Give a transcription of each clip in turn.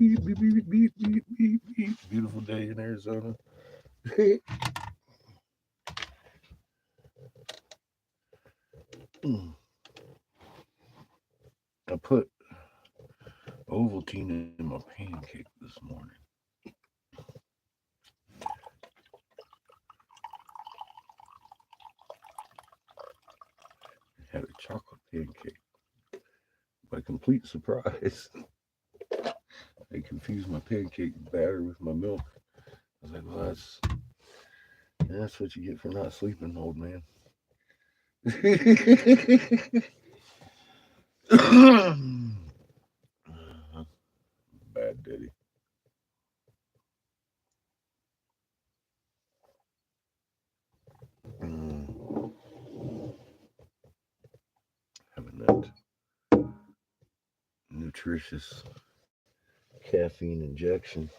beep, beep, beep, beep, beep, beep, beep. Beautiful day in Arizona. I put Ovaltine in my pancake this morning. I had a chocolate pancake. My complete surprise. I confused my pancake batter with my milk. I was like, well, that's what you get for not sleeping, old man. Bad daddy. Mm, having that nutritious caffeine injection.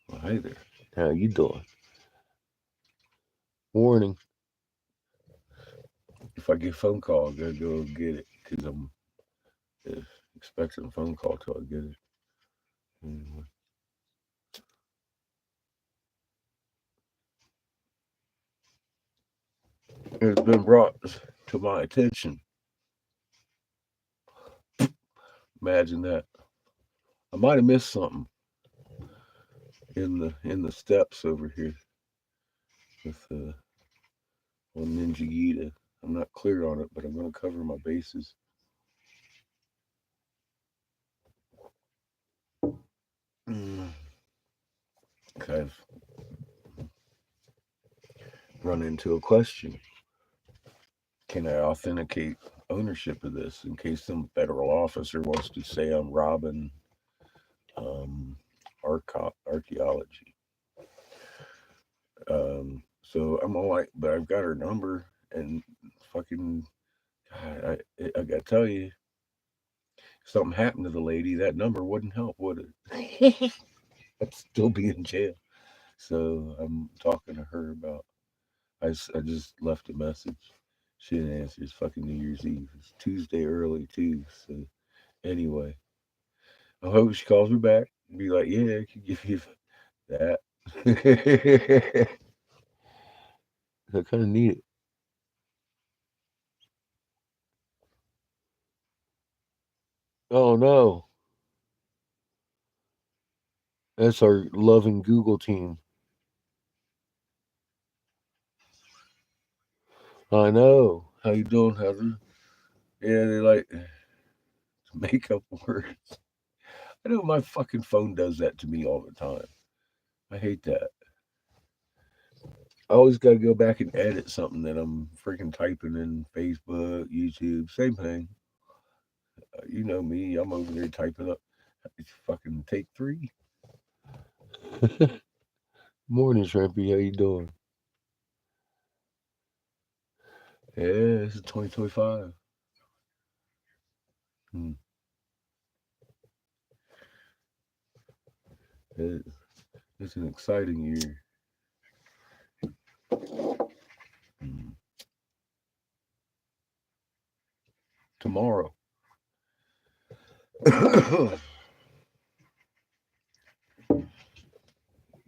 Well, hey there. How you doing? Warning. If I get a phone call, I gotta go get it because I'm uh, expecting a phone call till I get it. Anyway. It's been brought to my attention. Imagine that. I might have missed something in the steps over here with on Ninja Gita. I'm not clear on it, but I'm gonna cover my bases. Mm, I've run into a question. Can I authenticate ownership of this in case some federal officer wants to say I'm robbing um, archaeology? So I'm all like, but I've got her number and fucking, I gotta tell you, if something happened to the lady, that number wouldn't help, would it? I'd still be in jail. So I'm talking to her about. I just left a message. She didn't answer. It's fucking New Year's Eve. It's Tuesday early too. So anyway, I hope she calls me back. And be like, yeah, I can give you that. I kind of need it. Oh no, that's our loving Google team. I know. How you doing, Heather? Yeah, they like to make up words. I know my fucking phone does that to me all the time. I hate that. I always got to go back and edit something that I'm freaking typing in Facebook, YouTube, same thing. You know me, I'm over there typing up. It's fucking take three. Morning, Shrimpy. How you doing? Yeah, this is 2025. Hmm. It- It's an exciting year. Hmm. Tomorrow.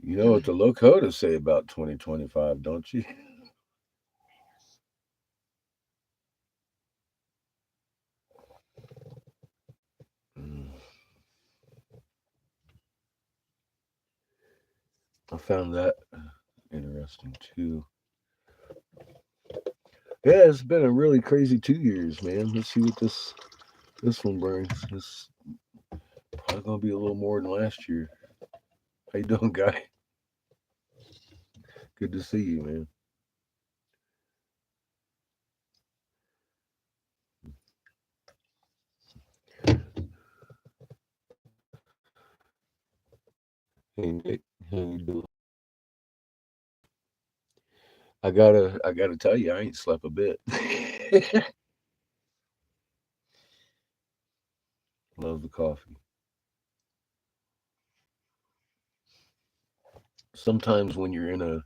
You know what the Lakota say about 2025, don't you? Mm, I found that interesting too. Yeah, it's been a really crazy 2 years, man. Let's see what this one brings. It's probably gonna be a little more than last year. How you doing, guy? Good to see you, man. Hey Nick, how you doing? I gotta tell you, I ain't slept a bit. Love the coffee. sometimes when you're in a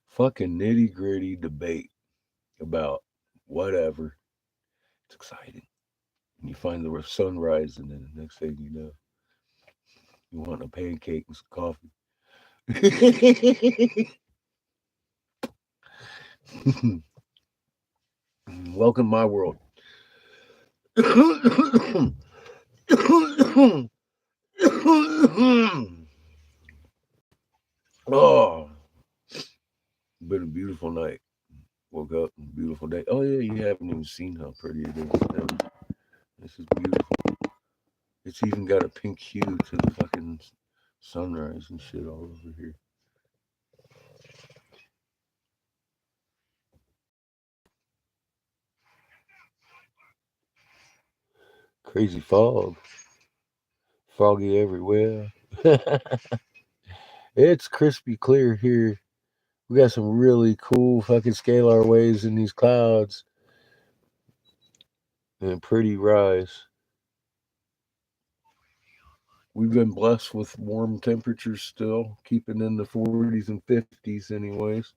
fucking nitty gritty debate about whatever, it's exciting. And you find the sun rising, and the next thing you know, you want a pancake and some coffee. Welcome to my world. Oh, been a beautiful night. Woke up, beautiful day. Oh yeah, you haven't even seen how pretty it is. This is beautiful. It's even got a pink hue to the fucking sunrise and shit all over here. Crazy fog, foggy everywhere. It's crispy clear here. We got some really cool fucking scalar waves in these clouds and pretty rise. We've been blessed with warm temperatures still, keeping in the 40s and 50s, anyways.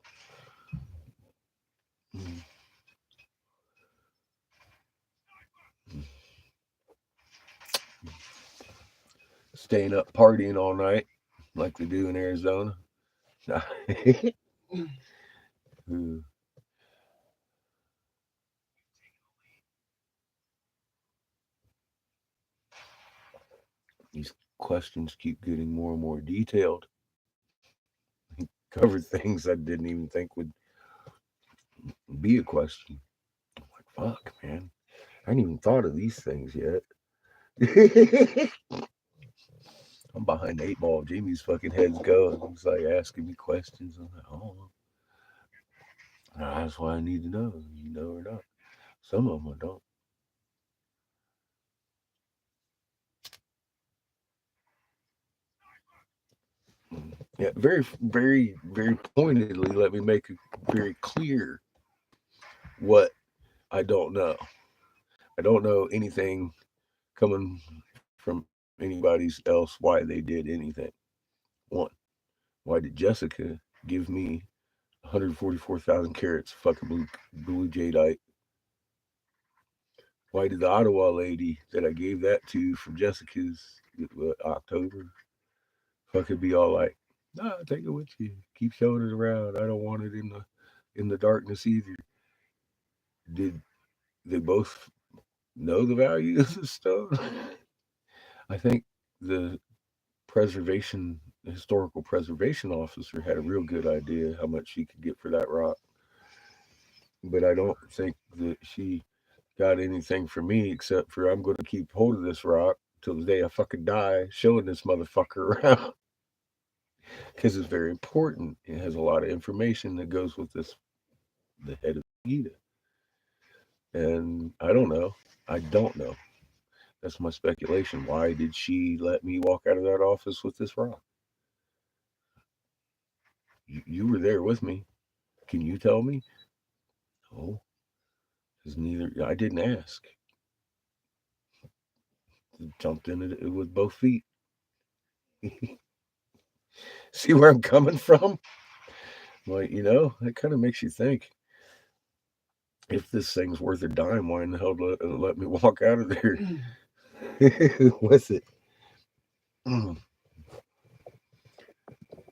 Staying up partying all night, like they do in Arizona. These questions keep getting more and more detailed. Cover things I didn't even think would be a question. I'm like, fuck, man. I hadn't even thought of these things yet. I'm behind the 8 ball. Jamie's fucking head's going. He's like asking me questions. I'm like, oh, that's why I need to know. You know or not. Some of them I don't. Yeah, very, very, very pointedly, let me make it very clear what I don't know. I don't know anything coming from anybody's else why they did anything. One, why did Jessica give me 144,000 carats fucking blue jadeite? Why did the Ottawa lady that I gave that to from Jessica's October fucking be all like, nah, take it with you. Keep showing it around. I don't want it in the darkness either. Did they both know the value of the stone? I think the preservation historical preservation officer had a real good idea how much she could get for that rock, but I don't think that she got anything for me except for I'm going to keep hold of this rock till the day I fucking die, showing this motherfucker around because it's very important. It has a lot of information that goes with this, the head of Gita, and I don't know. I don't know. That's my speculation. Why did she let me walk out of that office with this rock? You were there with me. Can you tell me? Oh, because neither I didn't ask. Jumped in it with both feet. See where I'm coming from? Like, it kind of makes you think, if this thing's worth a dime, why in the hell let me walk out of there with it?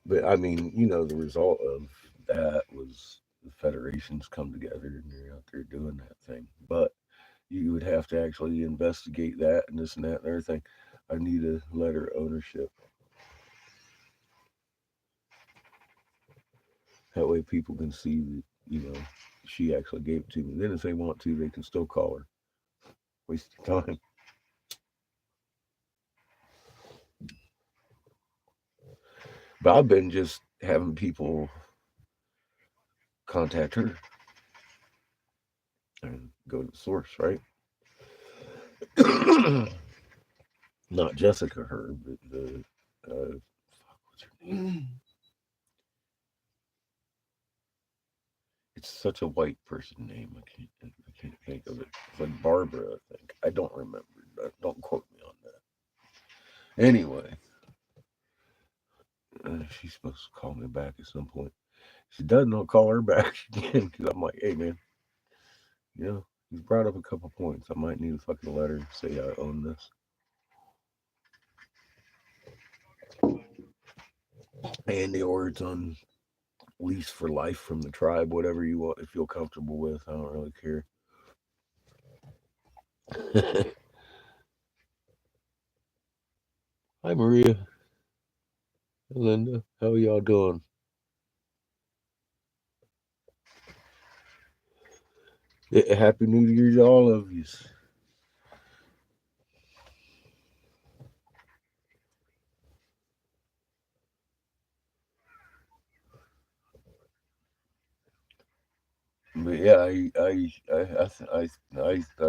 But I mean, the result of that was the federations come together and they're out there doing that thing. But you would have to actually investigate that and this and that and everything. I need a letter of ownership. That way people can see that, she actually gave it to me. Then if they want to, they can still call her. Waste your time. But I've been just having people contact her and go to the source, right? Not Jessica, her, but what's her name? It's such a white person name. I can't think of it. It's like Barbara, I think. I don't remember. Don't quote me on that. Anyway, She's supposed to call me back at some point. If she doesn't, I'll call her back again because I'm like, hey man, you know, you brought up a couple points. I might need a fucking letter to say I own this. And the or it's on lease for life from the tribe, whatever you want, feel comfortable with. I don't really care. Hi, Maria. Linda. How are y'all doing? Happy New Year to all of you. But yeah, I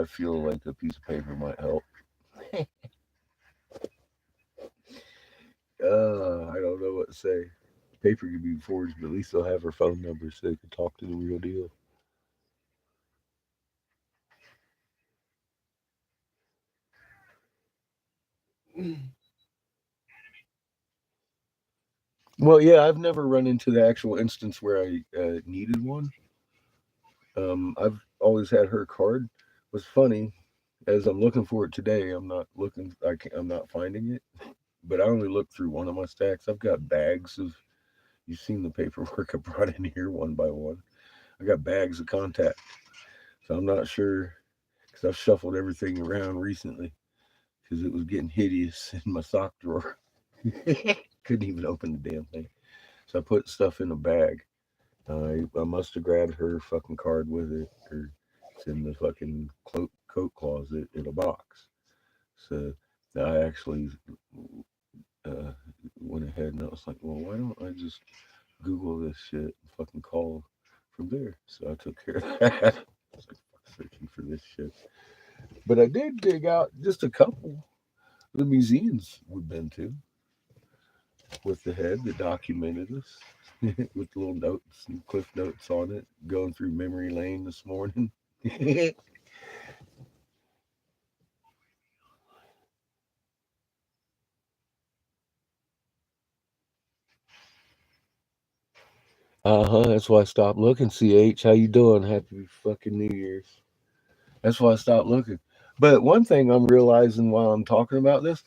feel like a piece of paper might help. I don't know what to say. Paper could be forged, but at least they'll have her phone number so they can talk to the real deal. Well, yeah, I've never run into the actual instance where I needed one. I've always had her card. What's funny, as I'm looking for it today, I'm not looking. I'm not finding it. But I only looked through one of my stacks. I've got bags of. You've seen the paperwork I brought in here one by one. I got bags of contact, so I'm not sure because I've shuffled everything around recently because it was getting hideous in my sock drawer. Couldn't even open the damn thing. So I put stuff in a bag. I must have grabbed her fucking card with it, or it's in the fucking coat closet in a box. So I actually uh, went ahead and I was like, well, why don't I just Google this shit and fucking call from there? So I took care of that. I was like, searching for this shit. But I did dig out just a couple of the museums we've been to with the head that documented us with little notes and cliff notes on it, going through memory lane this morning. Uh-huh. That's why I stopped looking. CH, how you doing? Happy fucking New Year's. That's why I stopped looking. But one thing I'm realizing while I'm talking about this,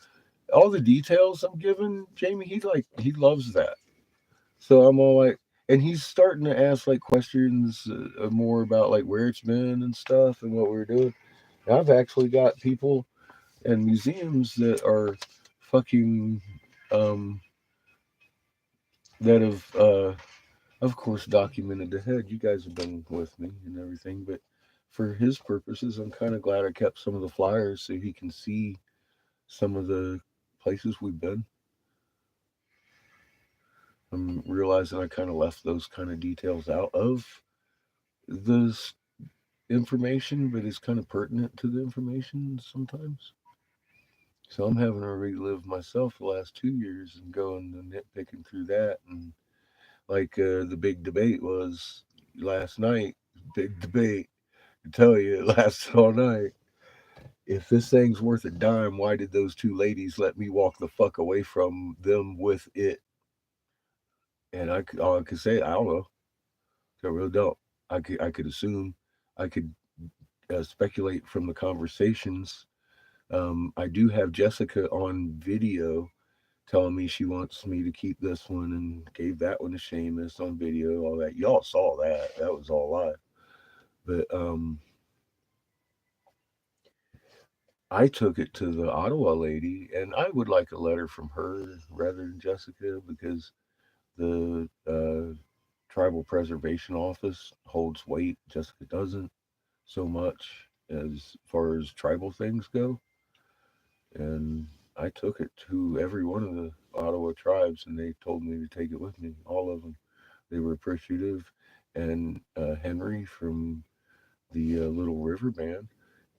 all the details I'm giving Jamie, he loves that. So I'm all like, and he's starting to ask like questions more about like where it's been and stuff and what we're doing. And I've actually got people and museums that are fucking um that have of course documented ahead. You guys have been with me and everything, but for his purposes, I'm kind of glad I kept some of the flyers so he can see some of the places we've been. I'm realizing I kind of left those kind of details out of the information, but it's kind of pertinent to the information sometimes. So I'm having to relive myself the last 2 years and going and nitpicking through that. And like the big debate was last night, big debate. I tell you, it lasted all night. If this thing's worth a dime, why did those two ladies let me walk the fuck away from them with it? And all I could say, I don't know. I really don't. I could assume, I could speculate from the conversations. I do have Jessica on video telling me she wants me to keep this one and gave that one to Seamus on video. All that y'all saw that. That was all live. But I took it to the Ottawa lady, and I would like a letter from her rather than Jessica because the tribal preservation office holds weight. Jessica doesn't so much as far as tribal things go. And I took it to every one of the Ottawa tribes, and they told me to take it with me. All of them, they were appreciative. And Henry from the Little River Band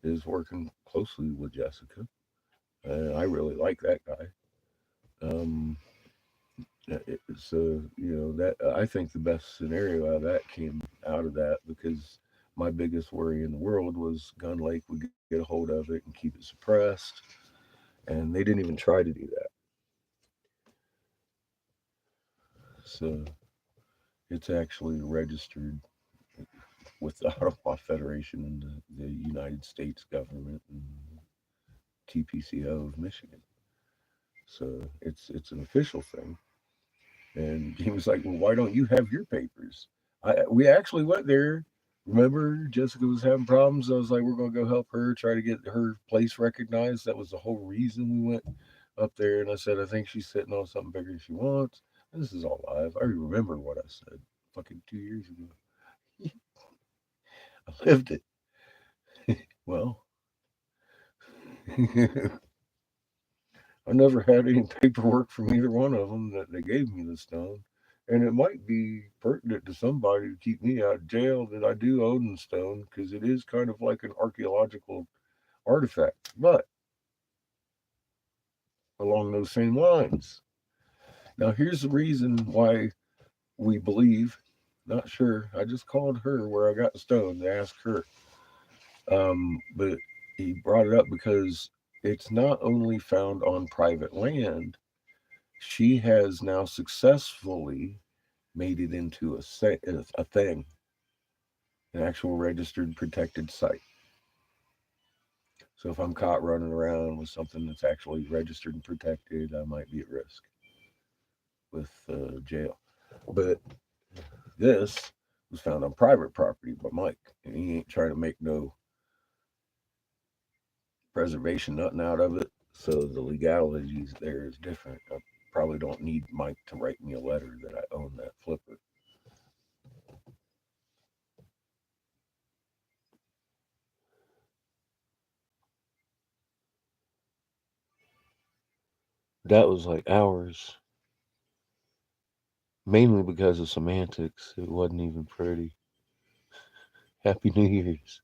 is working closely with Jessica. I really like that guy. Um, so that I think the best scenario out of that came out of that because my biggest worry in the world was Gun Lake would get a hold of it and keep it suppressed, and they didn't even try to do that. it's actually registered with the Ottawa Federation and the United States government and TPCO of Michigan. So it's an official thing. And he was like, "Well, why don't you have your papers?" We actually went there. Remember, Jessica was having problems. I was like, "We're gonna go help her try to get her place recognized." That was the whole reason we went up there. And I said, "I think she's sitting on something bigger than she wants." And this is all live. I remember what I said fucking 2 years ago. I lived it. Well, I never had any paperwork from either one of them that they gave me the stone. And it might be pertinent to somebody to keep me out of jail that I do own the stone because it is kind of like an archaeological artifact. But along those same lines, now here's the reason why we believe, not sure, I just called her where I got the stone to ask her. But he brought it up because it's not only found on private land, she has now successfully made it into a thing, an actual registered protected site. So if I'm caught running around with something that's actually registered and protected, I might be at risk with jail. But this was found on private property by Mike, and he ain't trying to make no preservation nothing out of it. So the legalities there is different. I probably don't need Mike to write me a letter that I own that flipper. That was like hours, mainly because of some antics. It wasn't even pretty. Happy New Year's.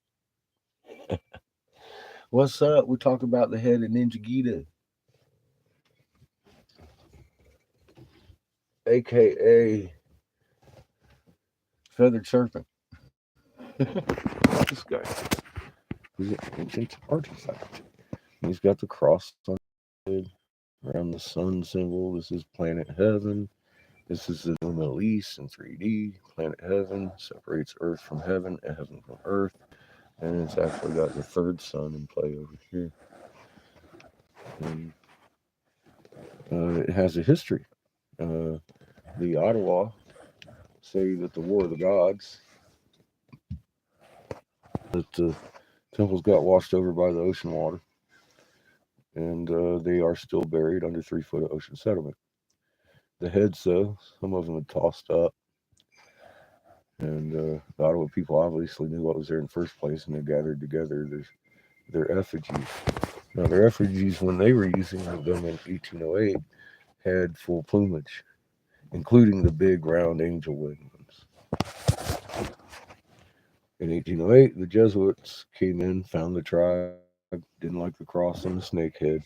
What's up? We talk about the head of Ninja Gita, aka Feathered Serpent. This guy, he's an ancient artifact. He's got the cross on his head around the sun symbol. This is planet heaven. This is the Middle East in 3D. Planet heaven separates Earth from heaven and heaven from Earth. And it's actually got the third sun in play over here. And it has a history. Uh, the Ottawa say that the War of the Gods, that the temples got washed over by the ocean water, and they are still buried under 3 foot of ocean sediment. The heads, though, some of them had tossed up, and the Ottawa people obviously knew what was there in the first place, and they gathered together their effigies. Now, their effigies, when they were using them in 1808, had full plumage, including the big round angel wing ones. In 1808, the Jesuits came in, found the tribe, didn't like the cross on the snakehead,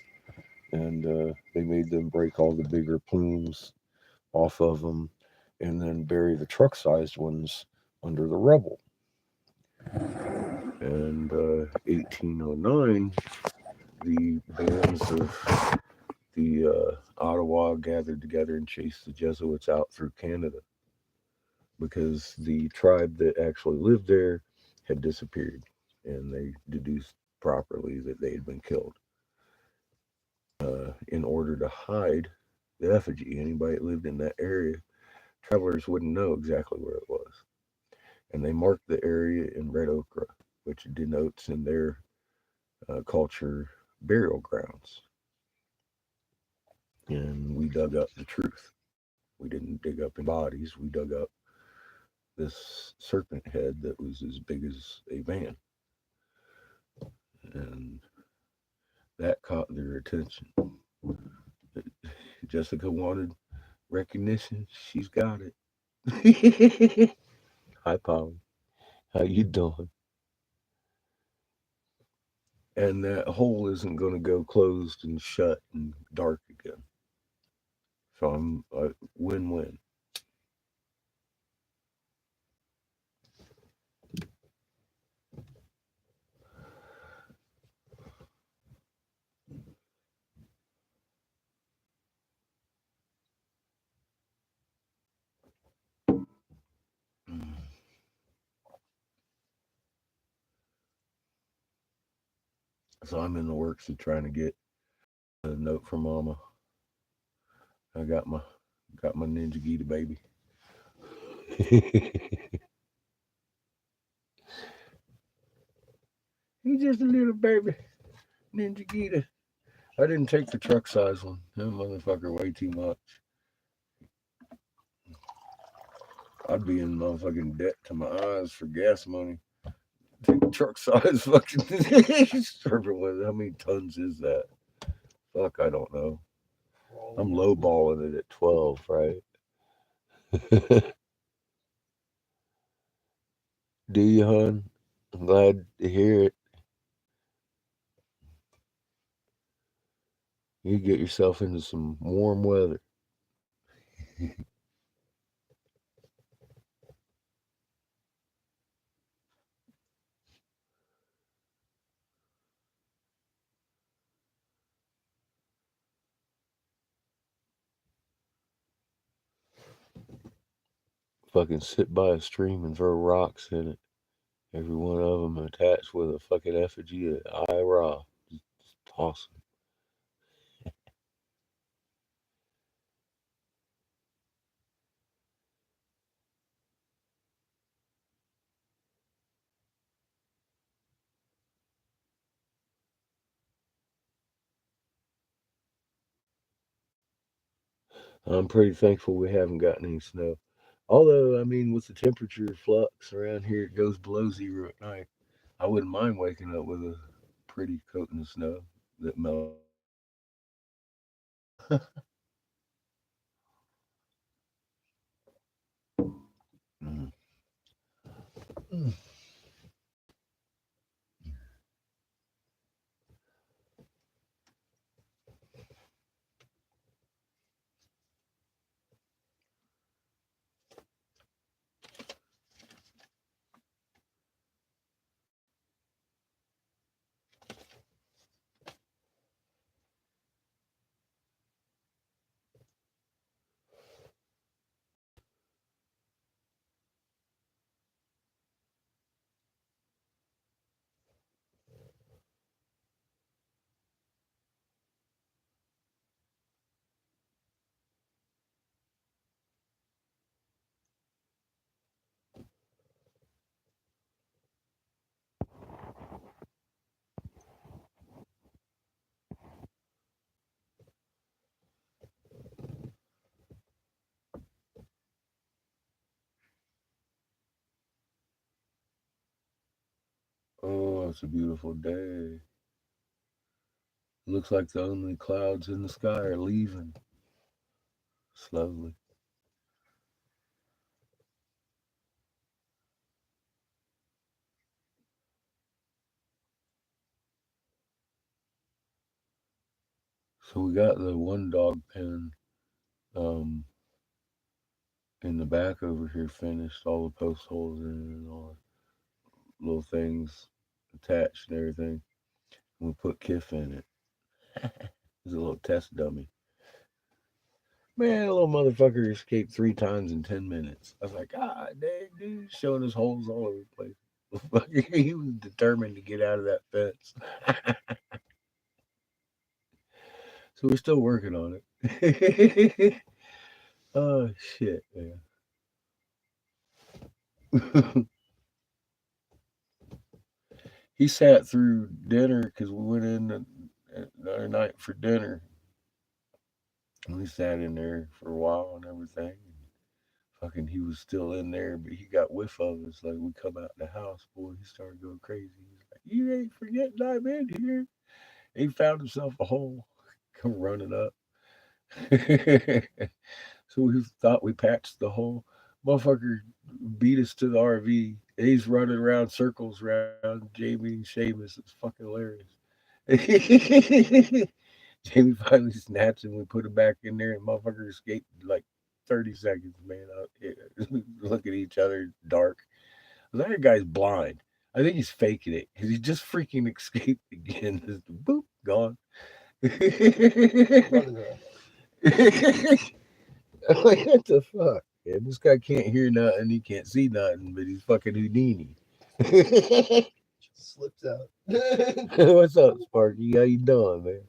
and they made them break all the bigger plumes off of them and then bury the truck sized ones under the rubble. And 1809, the bands of the Ottawa gathered together and chased the Jesuits out through Canada because the tribe that actually lived there had disappeared, and they deduced properly that they had been killed. In order to hide the effigy, anybody that lived in that area, travelers wouldn't know exactly where it was. And they marked the area in red ochre, which denotes in their culture burial grounds. And we dug up the truth. We didn't dig up any bodies, we dug up this serpent head that was as big as a van. And that caught their attention. Jessica wanted recognition. She's got it. Hi, Polly. How you doing? And that hole isn't going to go closed and shut and dark again. So I'm win-win. So I'm in the works of trying to get a note from Mama. I got my Ninja Gita baby. He's just a little baby Ninja Gita. I didn't take the truck size one. That motherfucker way too much. I'd be in motherfucking debt to my eyes for gas money. Take the truck size fucking serpent with. How many tons is that? Fuck, I don't know. I'm lowballing it at 12, right? Do you, hon? I'm glad to hear it. You get yourself into some warm weather. Fucking sit by a stream and throw rocks in it. Every one of them attached with a fucking effigy of Ira. Just toss them. I'm pretty thankful we haven't gotten any snow. Although, I mean, with the temperature flux around here, it goes below zero at night. I wouldn't mind waking up with a pretty coating of snow that melts. Mm. Mm. Oh, it's a beautiful day. Looks like the only clouds in the sky are leaving slowly. So we got the one dog pen um, in the back over here finished, all the post holes in it and all the little things attached and everything. And we put Kiff in it. It's a little test dummy. Man, the little motherfucker escaped 3 times in 10 minutes. I was like, God dang, dude, showing his holes all over the place. He was determined to get out of that fence. So we're still working on it. Oh, shit, man. He sat through dinner because we went in the other night for dinner. And we sat in there for a while and everything. Fucking, he was still in there, but he got whiff of us. Like, we come out the house, boy, he started going crazy. He's like, You ain't forgetting I'm in here. He found himself a hole, come running up. So we thought we patched the hole. Motherfucker beat us to the RV. He's running around circles around Jamie and Seamus. It's fucking hilarious. Jamie finally snatched him. We put him back in there, and motherfucker escaped in like 30 seconds, man. Look at each other, dark. That guy's blind. I think he's faking it because he just freaking escaped again. Just boop, gone. I'm like, what the fuck? Yeah, this guy can't hear nothing. He can't see nothing, but he's fucking Houdini. flips out. What's up, Sparky? How you doing, man?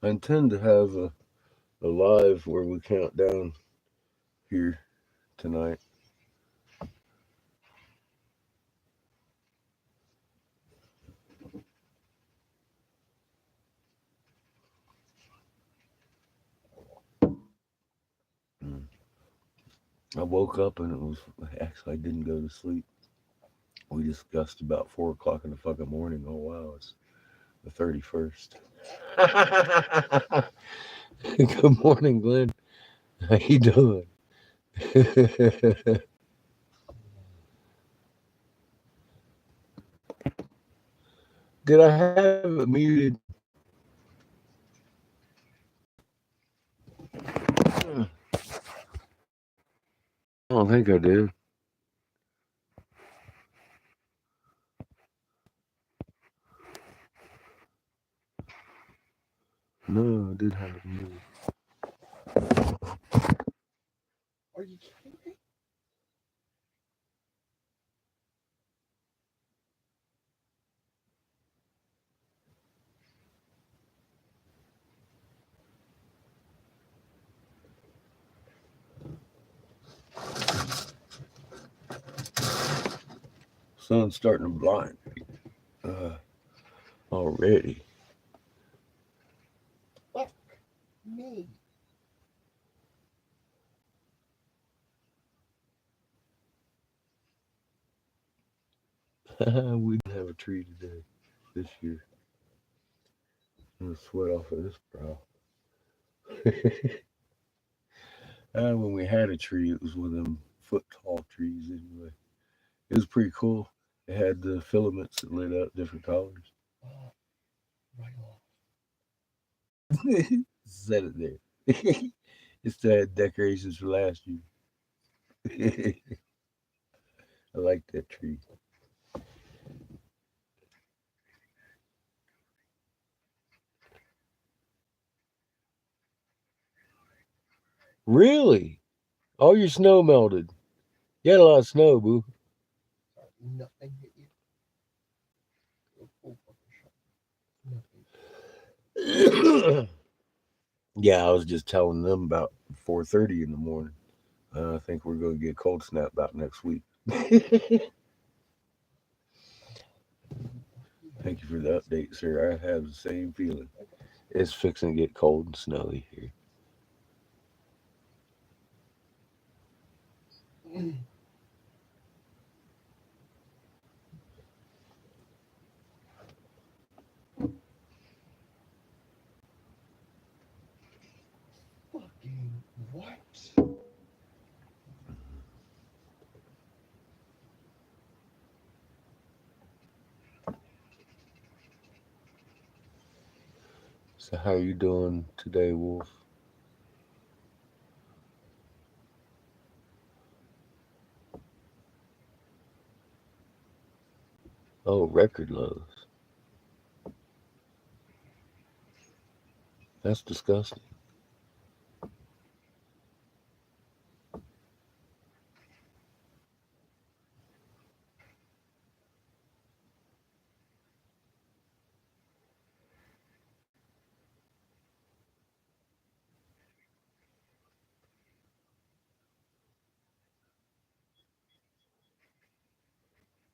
I intend to have a live where we count down here tonight. Mm. I woke up and it was actually I didn't go to sleep. We discussed about 4 o'clock in the fucking morning. Oh wow, it's the 31st. Good morning, Glenn. How you doing? Did I have it muted? I don't think I did. No, I did have it muted. Are you kidding me? Sun's starting to blind uh, already. Fuck me. We didn't have a tree today this year. I'm gonna sweat off of this brow. When we had a tree, it was one of them foot tall trees anyway. It was pretty cool. It had the filaments that lit up different colors. Oh, right off. Set it there. It still had decorations from last year. I like that tree. Really? All your snow melted. You had a lot of snow, boo. Sorry, nothing hit you. You're full fucking shot. Nothing. Yeah, I was just telling them about 4:30 in the morning. I think we're going to get cold snap about next week. Thank you for the update, sir. I have the same feeling. It's fixing to get cold and snowy here. Fucking what? So how you doing today, Wolf? Oh, record lows. That's disgusting.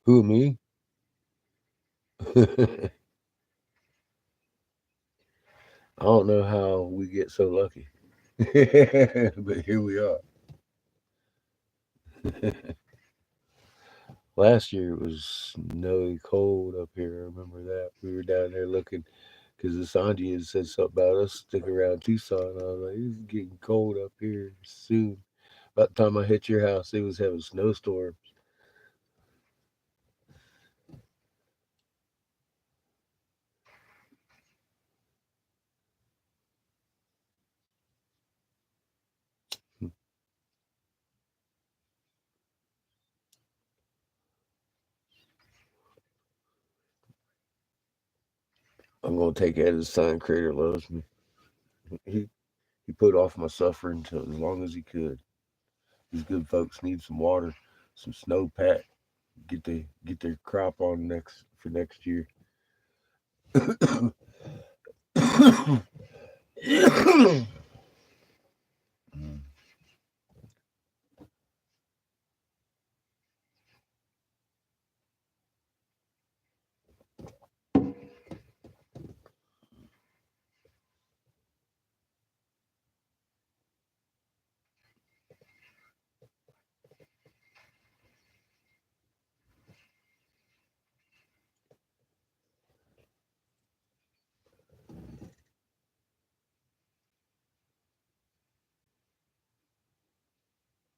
Who, me? I don't know how we get so lucky. But here we are. Last year it was snowy cold up here. I remember that. We were down there looking because the Sanji had said something about us stick around Tucson. I was like, it's getting cold up here soon. By the time I hit your house, it was having snowstorms. I'm gonna take it as a sign Creator loves me. He he put off my suffering till as long as he could. These good folks need some water, some snow pack, get their crop on next year.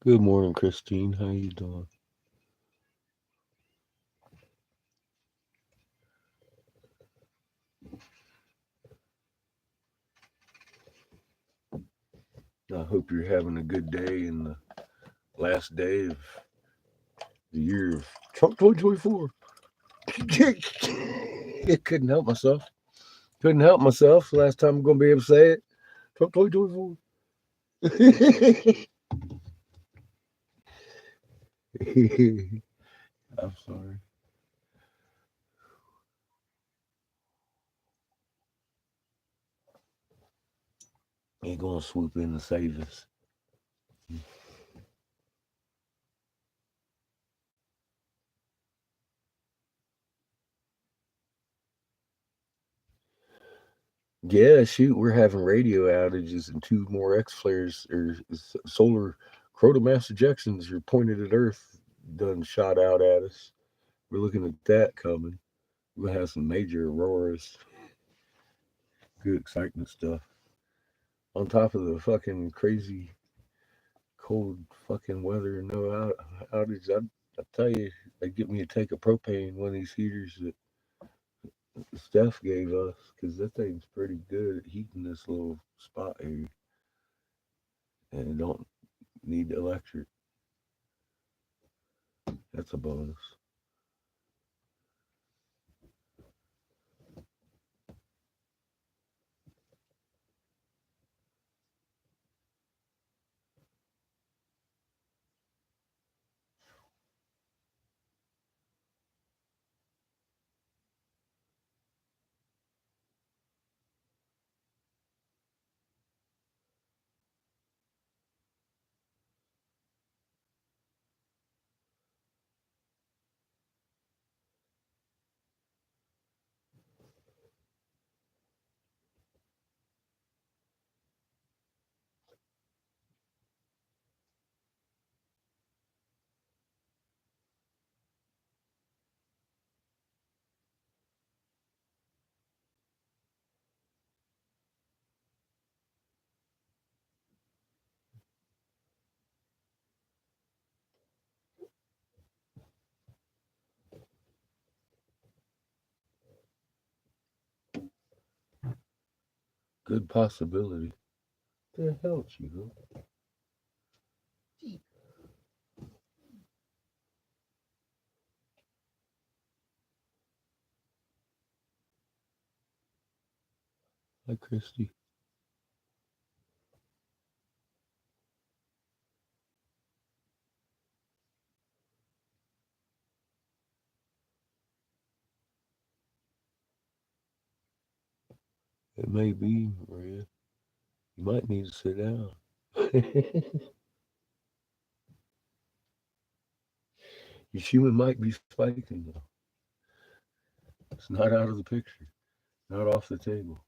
Good morning, Christine. How you doing? I hope you're having a good day in the last day of the year of Trump 2024. It couldn't help myself. Couldn't help myself. Last time I'm gonna be able to say it. Trump 2024. I'm sorry. Ain't gonna swoop in to save us. Yeah, shoot, we're having radio outages and two more X flares or solar mass ejections are pointed at Earth, done shot out at us. We're looking at that coming. We're gonna have some major auroras, good excitement stuff. On top of the fucking crazy cold fucking weather and no outage, I tell you, they get me a tank of propane, one of these heaters that Steph gave us, because that thing's pretty good at heating this little spot here, and it don't need electric. That's a bonus. Good possibility. The hell, Chico? Hi, Christy. It may be, Maria. You might need to sit down. Your human might be spiking though. It's not out of the picture, not off the table.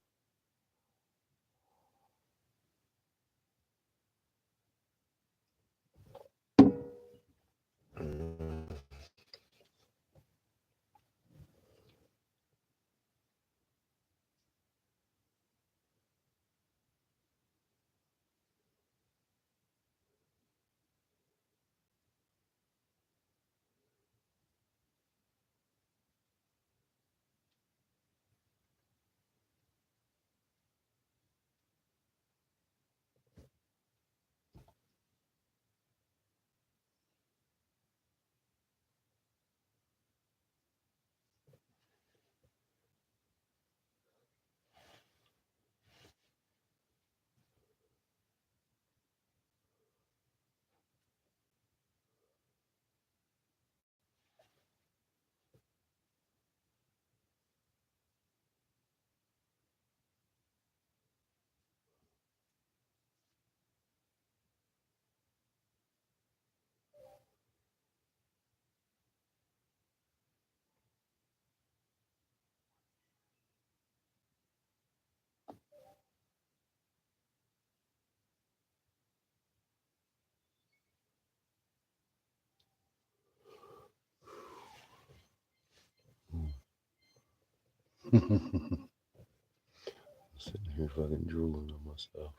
Sitting here fucking drooling on myself.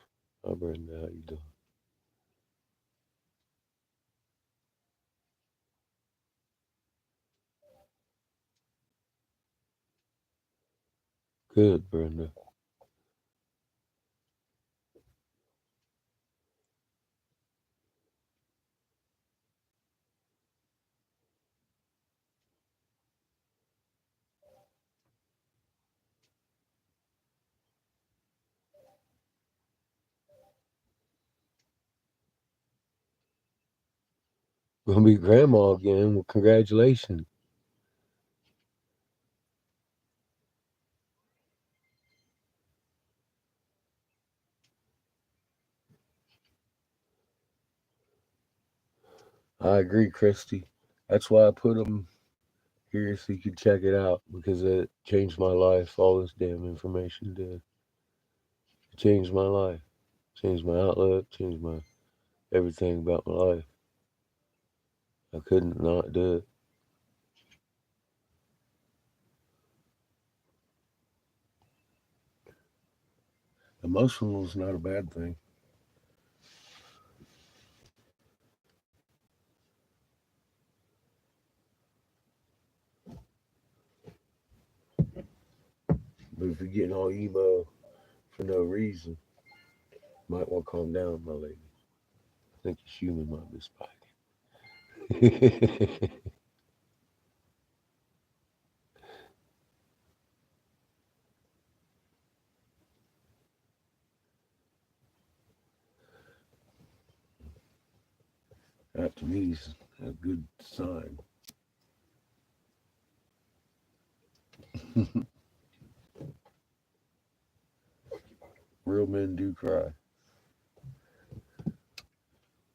Hi Brenda, how you doing? Good, Brenda. Gonna be grandma again. Well, congratulations. I agree, Christy. That's why I put them here so you could check it out because it changed my life. All this damn information did. It changed my life. Changed my outlook. Changed my everything about my life. I couldn't not do it. Emotional is not a bad thing. But if you're getting all emo for no reason, you might want to calm down, my lady. I think your human might be spiking. That to me is a good sign. Real men do cry.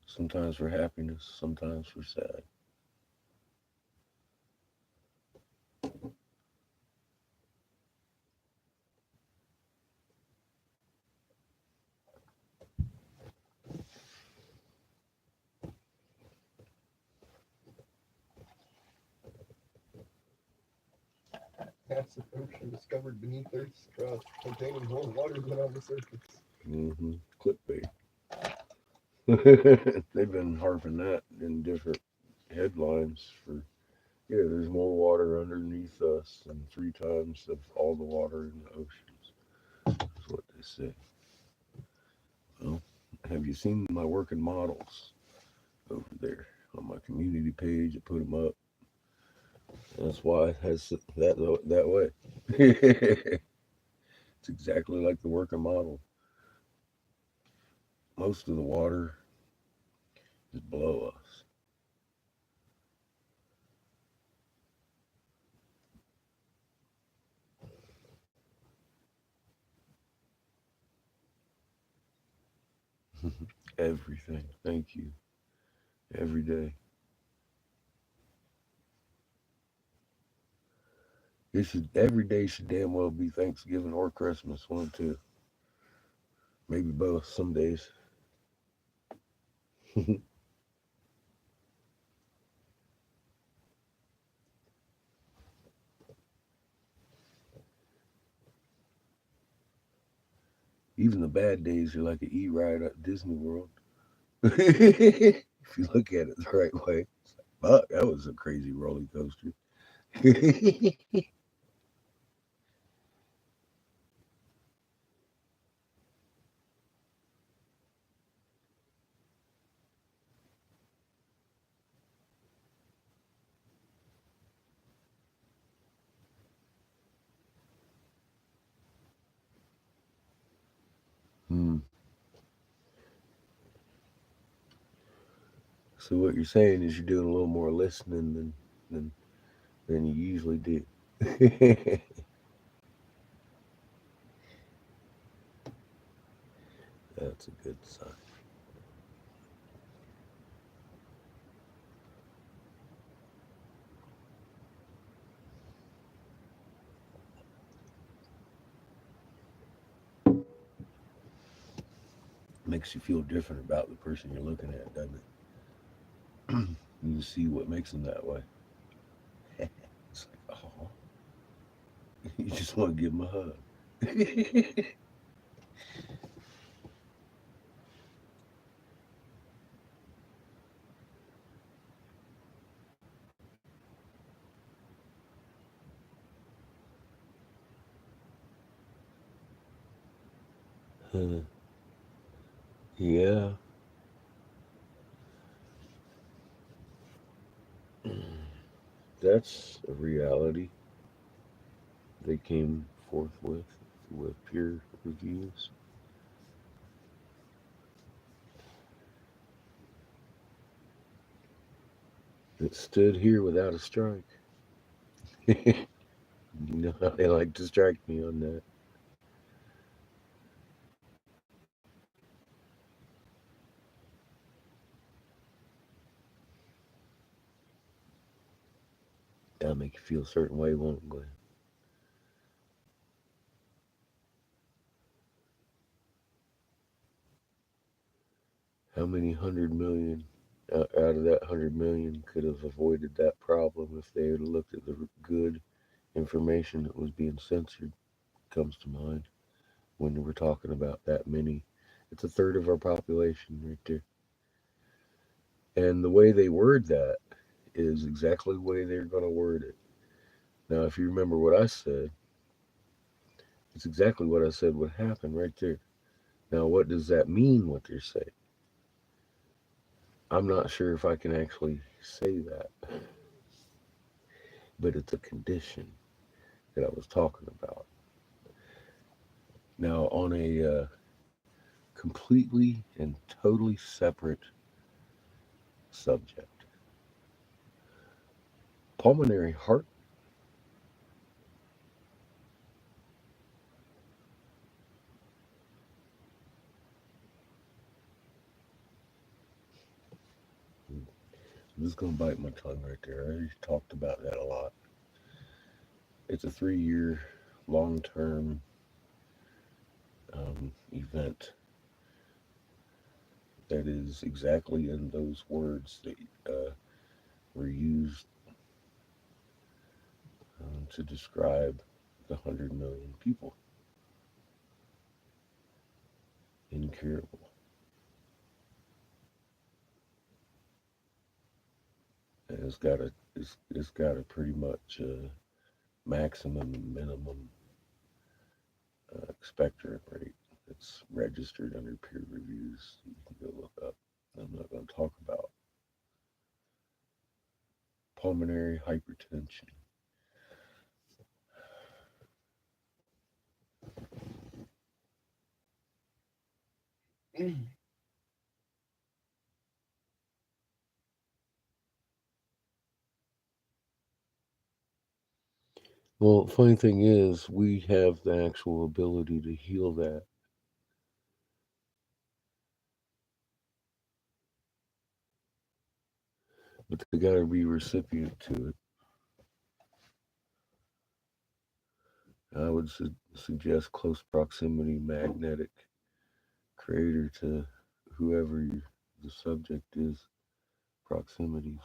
Sometimes for happiness, sometimes for sad. Massive ocean discovered beneath Earth's crust, containing more water than on the surface. Mm-hmm. Clickbait. They've been harping that in different headlines for, yeah, there's more water underneath us than 3 times of all the water in the oceans. That's what they say. Well, have you seen my working models over there on my community page? I put them up. That's why it has that way. It's exactly like the working model. Most of the water is below us. Everything. Thank you. Every day. It should every day should damn well be Thanksgiving or Christmas, one too. Maybe both some days. Even the bad days are like an e-ride at Disney World. If you look at it the right way. Fuck, that was a crazy roller coaster. Hmm. So what you're saying is you're doing a little more listening than than you usually do. That's a good sign. Makes you feel different about the person you're looking at, doesn't it? You see what makes them that way. It's like, oh, you just want to give them a hug. Yeah, that's a reality they came forth with peer reviews. It stood here without a strike. You know how they like to strike me on that. That'll make you feel a certain way, won't it, Glenn? How many 100 million out of that 100 million could have avoided that problem if they had looked at the good information that was being censored? Comes to mind when we're talking about that many. It's a third of our population right there. And the way they word that is exactly the way they're going to word it. Now, if you remember what I said, it's exactly what I said would happen right there. Now, what does that mean, what they're saying? I'm not sure if I can actually say that, but it's a condition that I was talking about. Now, on a completely and totally separate subject, pulmonary heart. I'm just going to bite my tongue right there. I already talked about that a lot. It's a 3 year long term event that is exactly in those words that were used to describe the 100 million people. Incurable. And it's got a pretty much maximum and minimum expectorant rate. It's registered under peer reviews. You can go look up. I'm not going to talk about pulmonary hypertension. Well, funny thing is, we have the actual ability to heal that, but they got to be recipient to it. I would suggest close proximity magnetic creator to whoever the subject is. Proximities.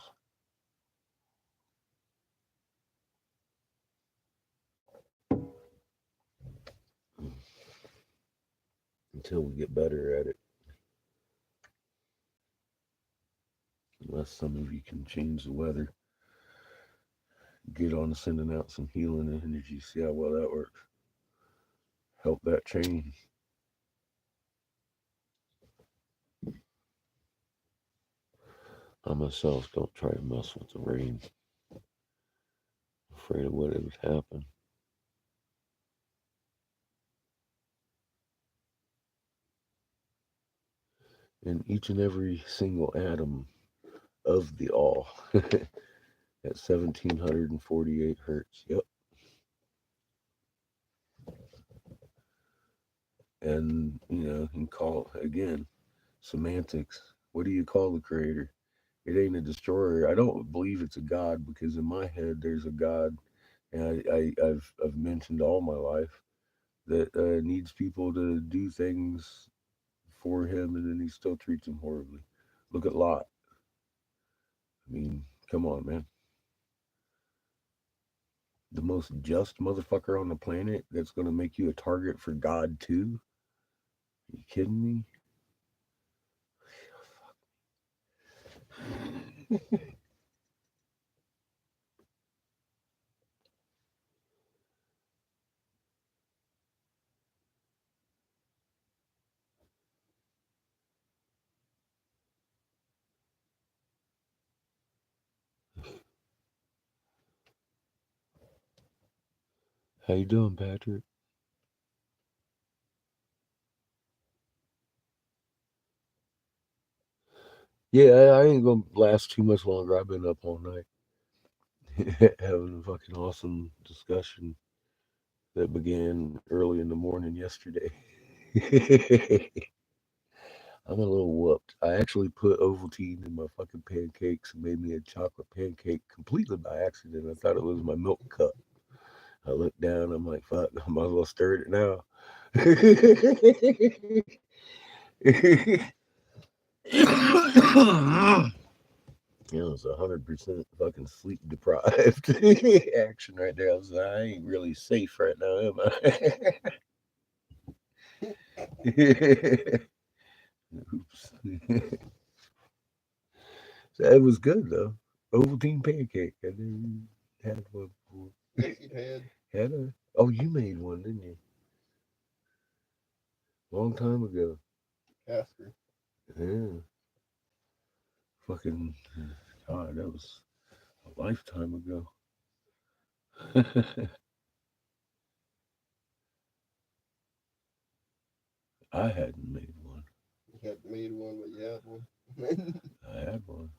Until we get better at it. Unless some of you can change the weather, get on sending out some healing energy, see how well that works. Help that change. I myself don't try to mess with the rain. Afraid of what it would happen. And each and every single atom of the all at 1748 hertz. Yep. And, you can call again semantics. What do you call the creator? It ain't a destroyer. I don't believe it's a god because in my head there's a god, and I've mentioned all my life that needs people to do things for him, and then he still treats them horribly. Look at Lot. I mean, come on, man. The most just motherfucker on the planet that's going to make you a target for God too? Are you kidding me? How you doing, Patrick? Yeah, I ain't gonna last too much longer. I've been up all night having a fucking awesome discussion that began early in the morning yesterday. I'm a little whooped. I actually put Ovaltine in my fucking pancakes and made me a chocolate pancake completely by accident. I thought it was my milk cup. I looked down. I'm like, fuck, I might as well stir it now. It was 100% fucking sleep deprived action right there. I was like, I ain't really safe right now, am I? Oops. So it was good though. Ovaltine pancake. I never had one before. Yes, you had. Had a? Oh, you made one, didn't you? Long time ago. Casper. Yeah. Fucking God, that was a lifetime ago. I hadn't made one. You hadn't made one, but you had one. I had one.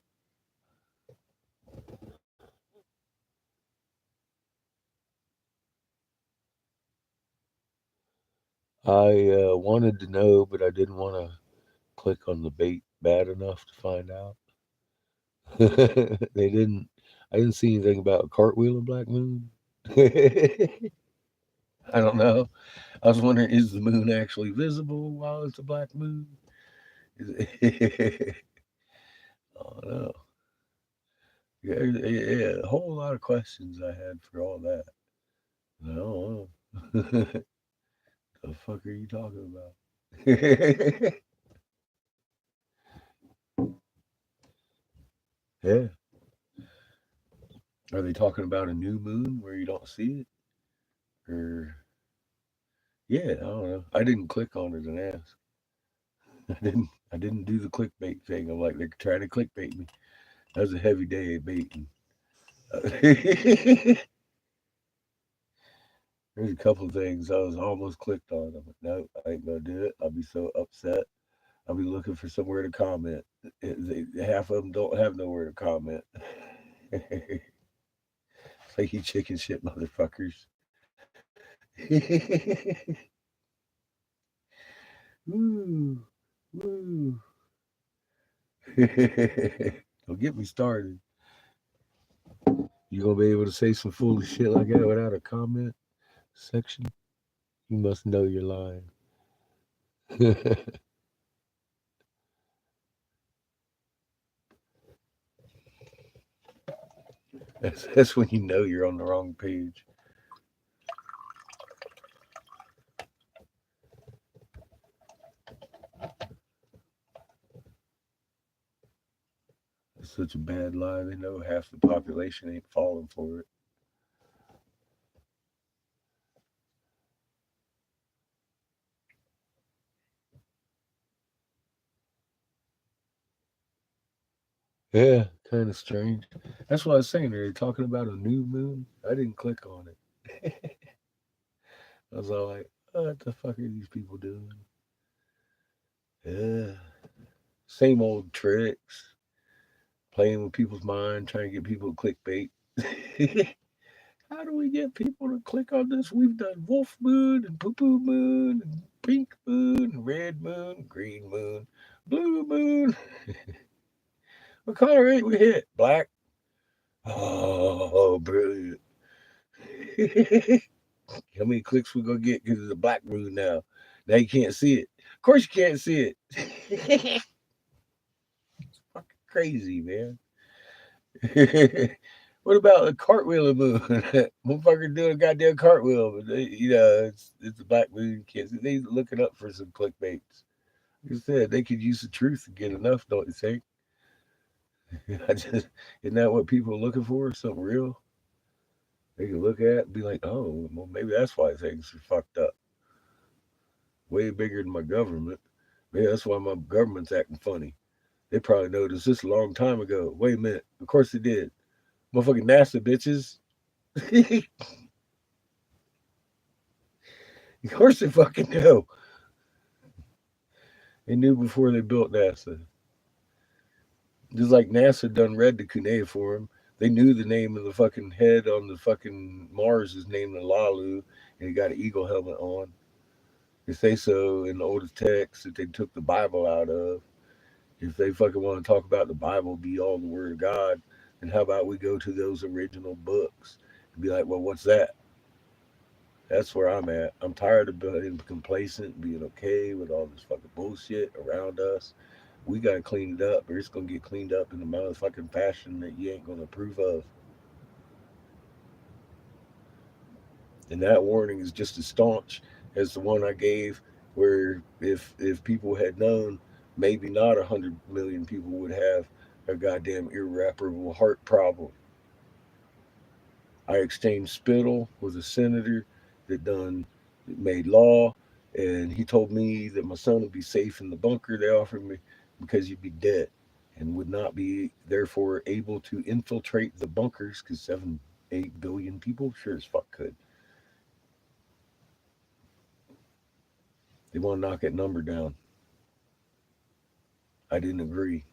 I wanted to know, but I didn't want to click on the bait bad enough to find out. They didn't. I didn't see anything about a cartwheel and Black Moon. I don't know. I was wondering, is the moon actually visible while it's a black moon? Oh no. Yeah, a whole lot of questions I had for all that. I don't know. The fuck are you talking about? Yeah. Are they talking about a new moon where you don't see it? Or yeah, I don't know. I didn't click on it and ask. I didn't do the clickbait thing. I'm like, they're trying to clickbait me. That was a heavy day of baiting. There's a couple of things I was almost clicked on. I'm like, no, I ain't gonna do it. I'll be so upset. I'll be looking for somewhere to comment. Half of them don't have nowhere to comment. Like you chicken shit motherfuckers. Woo, woo. Don't get me started. You gonna be able to say some foolish shit like that without a comment? section. You must know your line. That's when you know you're on the wrong page. It's such a bad lie. They know half the population ain't falling for it. Yeah, kind of strange. That's what I was saying. They're talking about a new moon. I didn't click on it. I was all like, what the fuck are these people doing? Yeah. Same old tricks. Playing with people's mind, trying to get people to clickbait. How do we get people to click on this? We've done wolf moon and poo poo moon and pink moon, red moon, green moon, blue moon. What color ain't we hit? Black. Oh, brilliant. How many clicks we gonna get because it's a black moon now? Now you can't see it. Of course you can't see it. Fucking crazy, man. What about a cartwheel moon? Motherfucker doing a goddamn cartwheel, but it's a black moon. You can't see. They looking up for some clickbaits. Like I said, they could use the truth to get enough, don't you think? I just isn't that what people are looking for? Something real they can look at and be like, oh, well, maybe that's why things are fucked up. Way bigger than my government. Maybe that's why my government's acting funny. They probably noticed this a long time ago. Wait a minute. Of course they did. Motherfucking NASA bitches. Of course they fucking know. They knew before they built NASA. Just like NASA done read the cuneiform. They knew the name of the fucking head on the fucking Mars is named Lalu, and he got an eagle helmet on. They say so in the oldest text that they took the Bible out of. If they fucking want to talk about the Bible be all the word of God, then how about we go to those original books and be like, well, what's that? That's where I'm at. I'm tired of being complacent, being okay with all this fucking bullshit around us. We gotta clean it up, or it's gonna get cleaned up in a motherfucking fashion that you ain't gonna approve of. And that warning is just as staunch as the one I gave, where if people had known, maybe not 100 million people would have a goddamn irreparable heart problem. I exchanged spittle with a senator that done that made law, and he told me that my son would be safe in the bunker they offered me because he'd be dead and would not be therefore able to infiltrate the bunkers because 7-8 billion people sure as fuck could. They want to knock that number down. I didn't agree.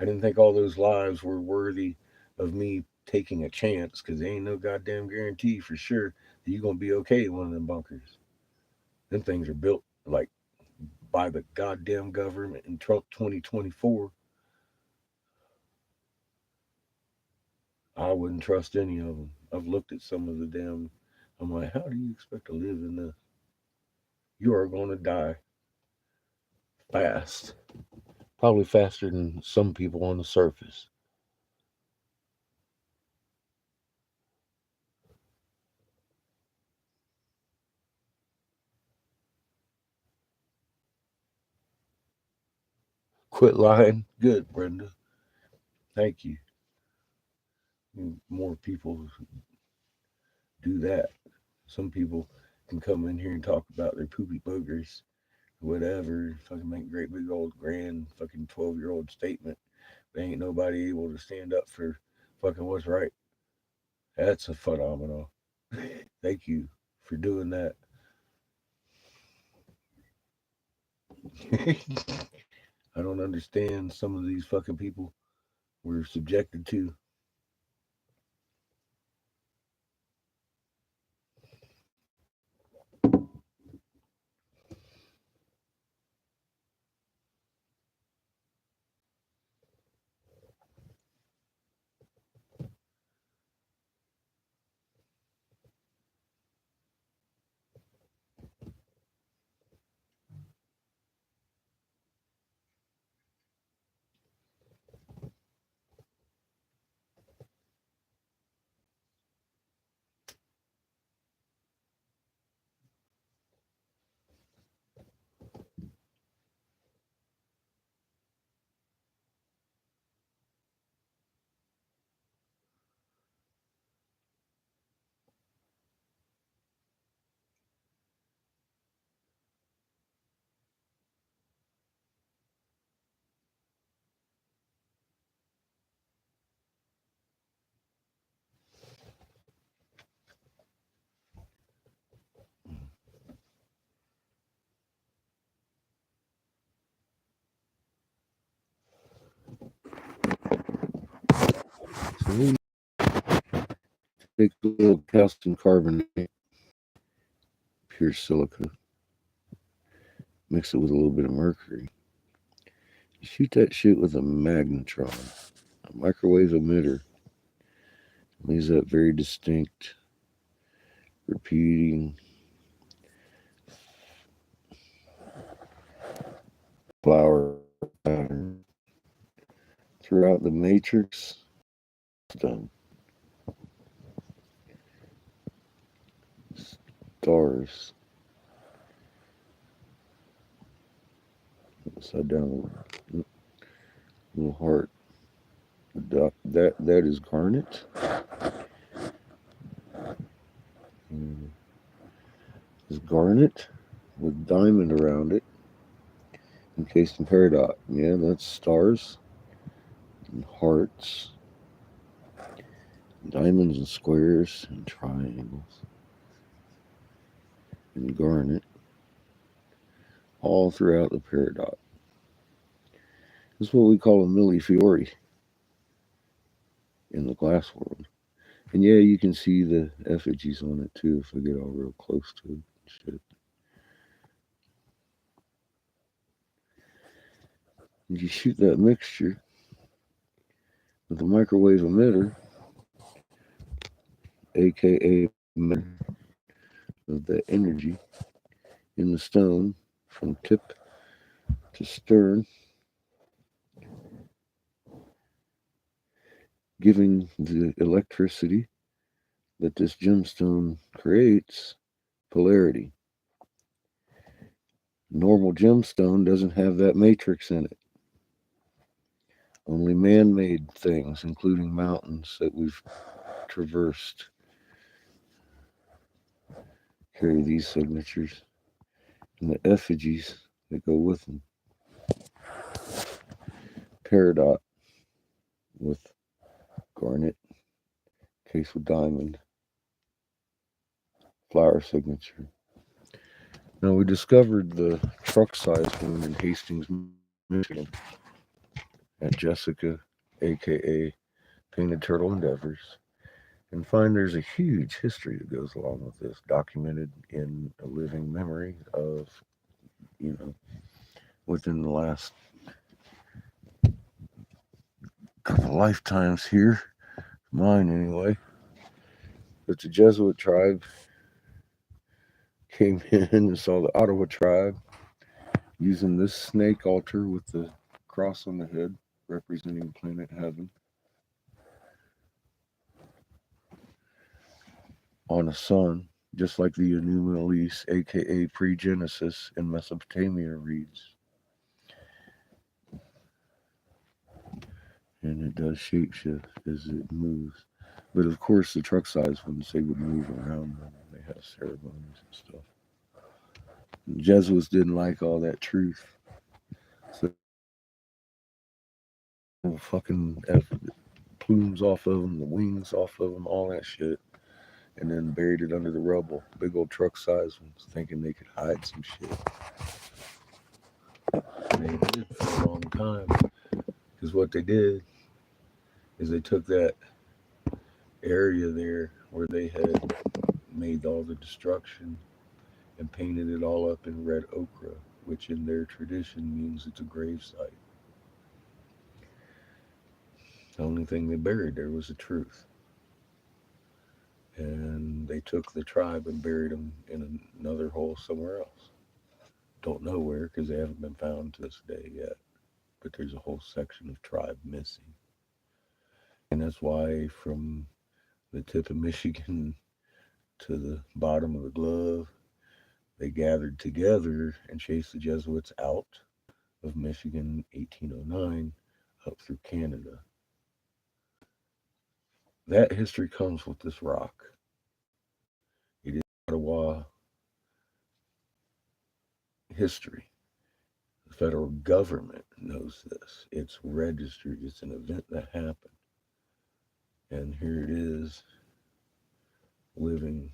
I didn't think all those lives were worthy of me taking a chance because there ain't no goddamn guarantee for sure that you're gonna be okay in one of them bunkers. Them things are built like by the goddamn government in Trump 2024. I wouldn't trust any of them. I've looked at some of the damn. I'm like, how do you expect to live in this? You are going to die fast. Probably faster than some people on the surface. Quit lying. Good, Brenda. Thank you. More people do that. Some people can come in here and talk about their poopy boogers, whatever, fucking make great big old grand fucking 12-year-old statement. There ain't nobody able to stand up for fucking what's right. That's a phenomenon. Thank you for doing that. I don't understand some of these fucking people we're subjected to. We take a little calcium carbonate, pure silica, mix it with a little bit of mercury. Shoot that shit with a magnetron, a microwave emitter. Leaves that very distinct, repeating flower pattern throughout the matrix. Done. Stars upside down, little heart. That is garnet. Mm, is garnet with diamond around it, encased in peridot. Yeah, that's stars and hearts, diamonds and squares and triangles and garnet all throughout the peridot. This is what we call a millefiori in the glass world. And yeah, you can see the effigies on it too if I get all real close to it. Shit. And you shoot that mixture with the microwave emitter, aka of the energy in the stone from tip to stern, giving the electricity that this gemstone creates polarity. Normal gemstone doesn't have that matrix in it. Only man made things, including mountains that we've traversed, carry these signatures and the effigies that go with them. Peridot with garnet, case with diamond, flower signature. Now we discovered the truck-sized one in Hastings, Michigan, at Jessica, aka Painted Turtle Endeavors, and find there's a huge history that goes along with this, documented in a living memory of, within the last couple lifetimes here, mine anyway. But the Jesuit tribe came in and saw the Ottawa tribe using this snake altar with the cross on the head representing planet heaven on a sun, just like the Enuma Elish, aka pre-Genesis in Mesopotamia reads. And it does shapeshift as it moves. But of course, the truck size ones, they would move around them. They have ceremonies and stuff. The Jesuits didn't like all that truth. So fucking plumes off of them, the wings off of them, all that shit. And then buried it under the rubble. Big old truck size ones, thinking they could hide some shit. And they did for a long time. Because what they did is they took that area there where they had made all the destruction and painted it all up in red ochre, which in their tradition means it's a grave site. The only thing they buried there was the truth. And they took the tribe and buried them in another hole somewhere else. Don't know where because they haven't been found to this day yet. But there's a whole section of tribe missing. And that's why from the tip of Michigan to the bottom of the glove, they gathered together and chased the Jesuits out of Michigan 1809 up through Canada. That history comes with this rock. It is Ottawa history. The federal government knows this. It's registered. It's an event that happened. And here it is living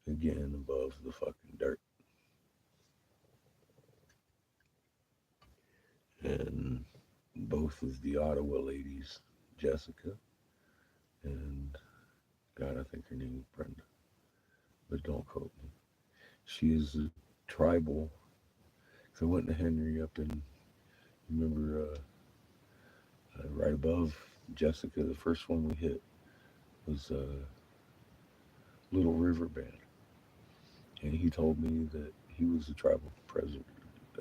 again above the fucking dirt. And both of the Ottawa ladies, Jessica, and God, I think her name is Brenda, but don't quote me. She is a tribal. So I went to Henry up in, remember, right above Jessica. The first one we hit was Little River Band, and he told me that he was a tribal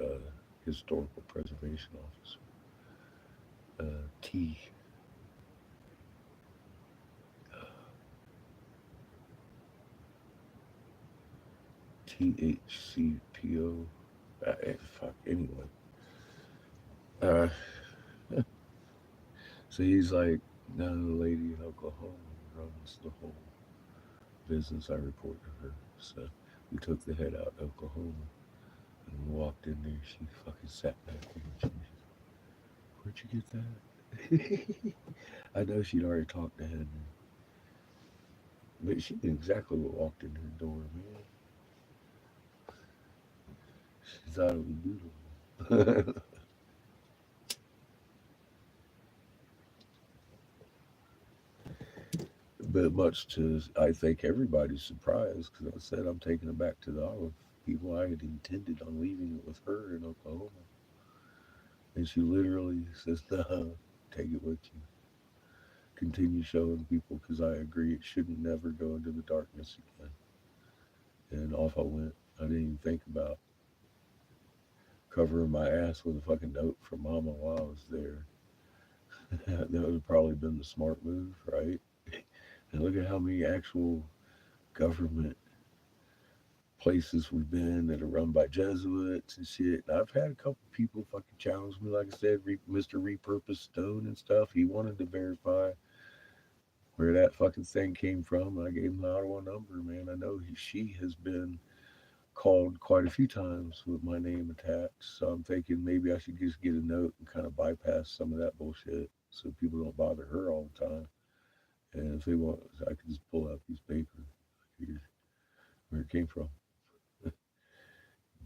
uh, historical preservation officer. T THCPO. Fuck. Anyway, uh, so he's like, no, the lady in Oklahoma runs the whole business. I report to her. So we took the head out to Oklahoma and we walked in there. She fucking sat back there. And she, where'd you get that? I know she'd already talked to Henry, but she knew exactly what walked in her door, man. She thought it was beautiful. But much to, I think, everybody's surprise, because I said I'm taking it back to the Olive people. I had intended on leaving it with her in Oklahoma. And she literally says, no, take it with you. Continue showing people, because I agree it shouldn't never go into the darkness again. And off I went. I didn't even think about covering my ass with a fucking note from Mama while I was there. That would have probably been the smart move, right? And look at how many actual government places we've been that are run by Jesuits and shit. And I've had a couple people fucking challenge me, like I said, Mr. Repurposed Stone and stuff. He wanted to verify where that fucking thing came from. I gave him the Ottawa number, man. I know she has been called quite a few times with my name attached. So I'm thinking maybe I should just get a note and kind of bypass some of that bullshit so people don't bother her all the time. And if they want, I could just pull out these papers. Here's where it came from.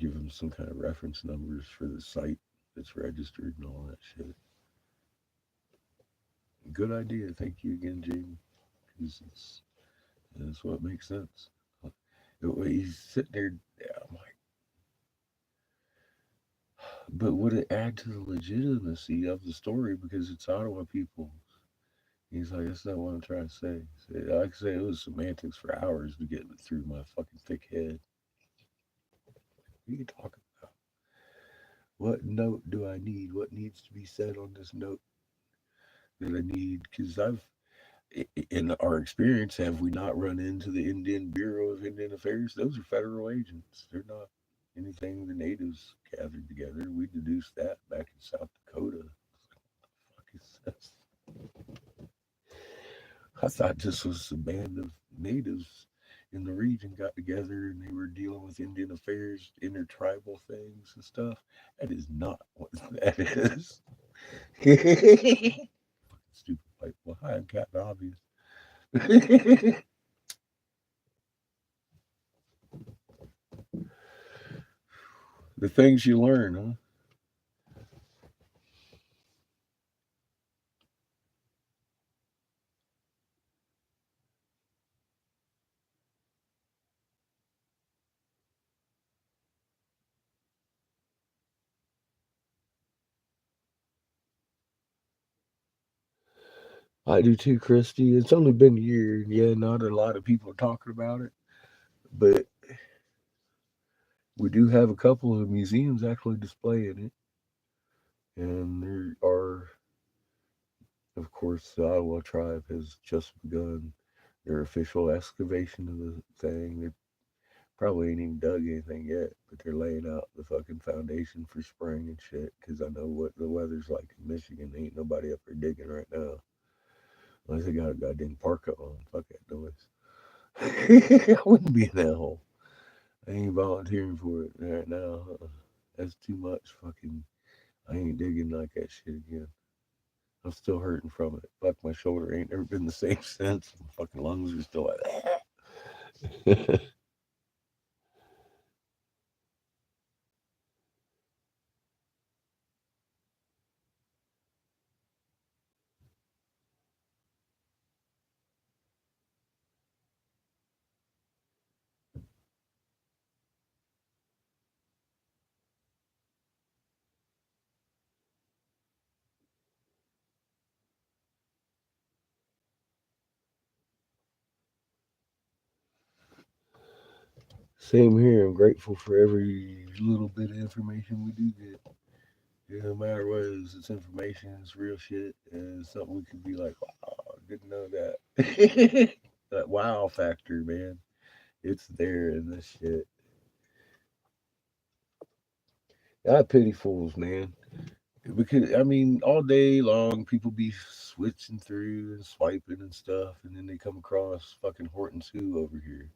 Give them some kind of reference numbers for the site that's registered and all that shit. Good idea. Thank you again, Jamie. Because that's what makes sense. He's sitting there. Yeah, I'm like, but would it add to the legitimacy of the story because it's Ottawa people? He's like, that's not what I'm trying to say. So, like I say, it was semantics for hours to get through my fucking thick head. What are you talking about? What note do I need? What needs to be said on this note that I need? Because in our experience, have we not run into the Indian Bureau of Indian Affairs? Those are federal agents. They're not anything the natives gathered together. We deduced that back in South Dakota. What the fuck is this? I thought this was a band of natives in the region got together and they were dealing with Indian affairs, intertribal things and stuff. That is not what that is. Stupid pipe. Well, hi, I'm Captain Obvious. The things you learn, huh? I do too, Christy. It's only been a year. Yeah, not a lot of people are talking about it, but we do have a couple of museums actually displaying it. And there are, of course, the Ottawa tribe has just begun their official excavation of the thing. They probably ain't even dug anything yet, but they're laying out the fucking foundation for spring and shit. Because I know what the weather's like in Michigan. Ain't nobody up there digging right now. Unless they got a goddamn parka on. Fuck that noise. I wouldn't be in that hole. I ain't volunteering for it right now. That's too much fucking. I ain't digging like that shit again. I'm still hurting from it. Fuck, my shoulder ain't never been the same since. My fucking lungs are still like. Same here. I'm grateful for every little bit of information we do get. Yeah, no matter what it is, it's information, it's real shit, and it's something we could be like, wow, I didn't know that. That wow factor, man. It's there in this shit. I pity fools, man. Because I mean, all day long, people be switching through and swiping and stuff, and then they come across fucking Horton's Who over here,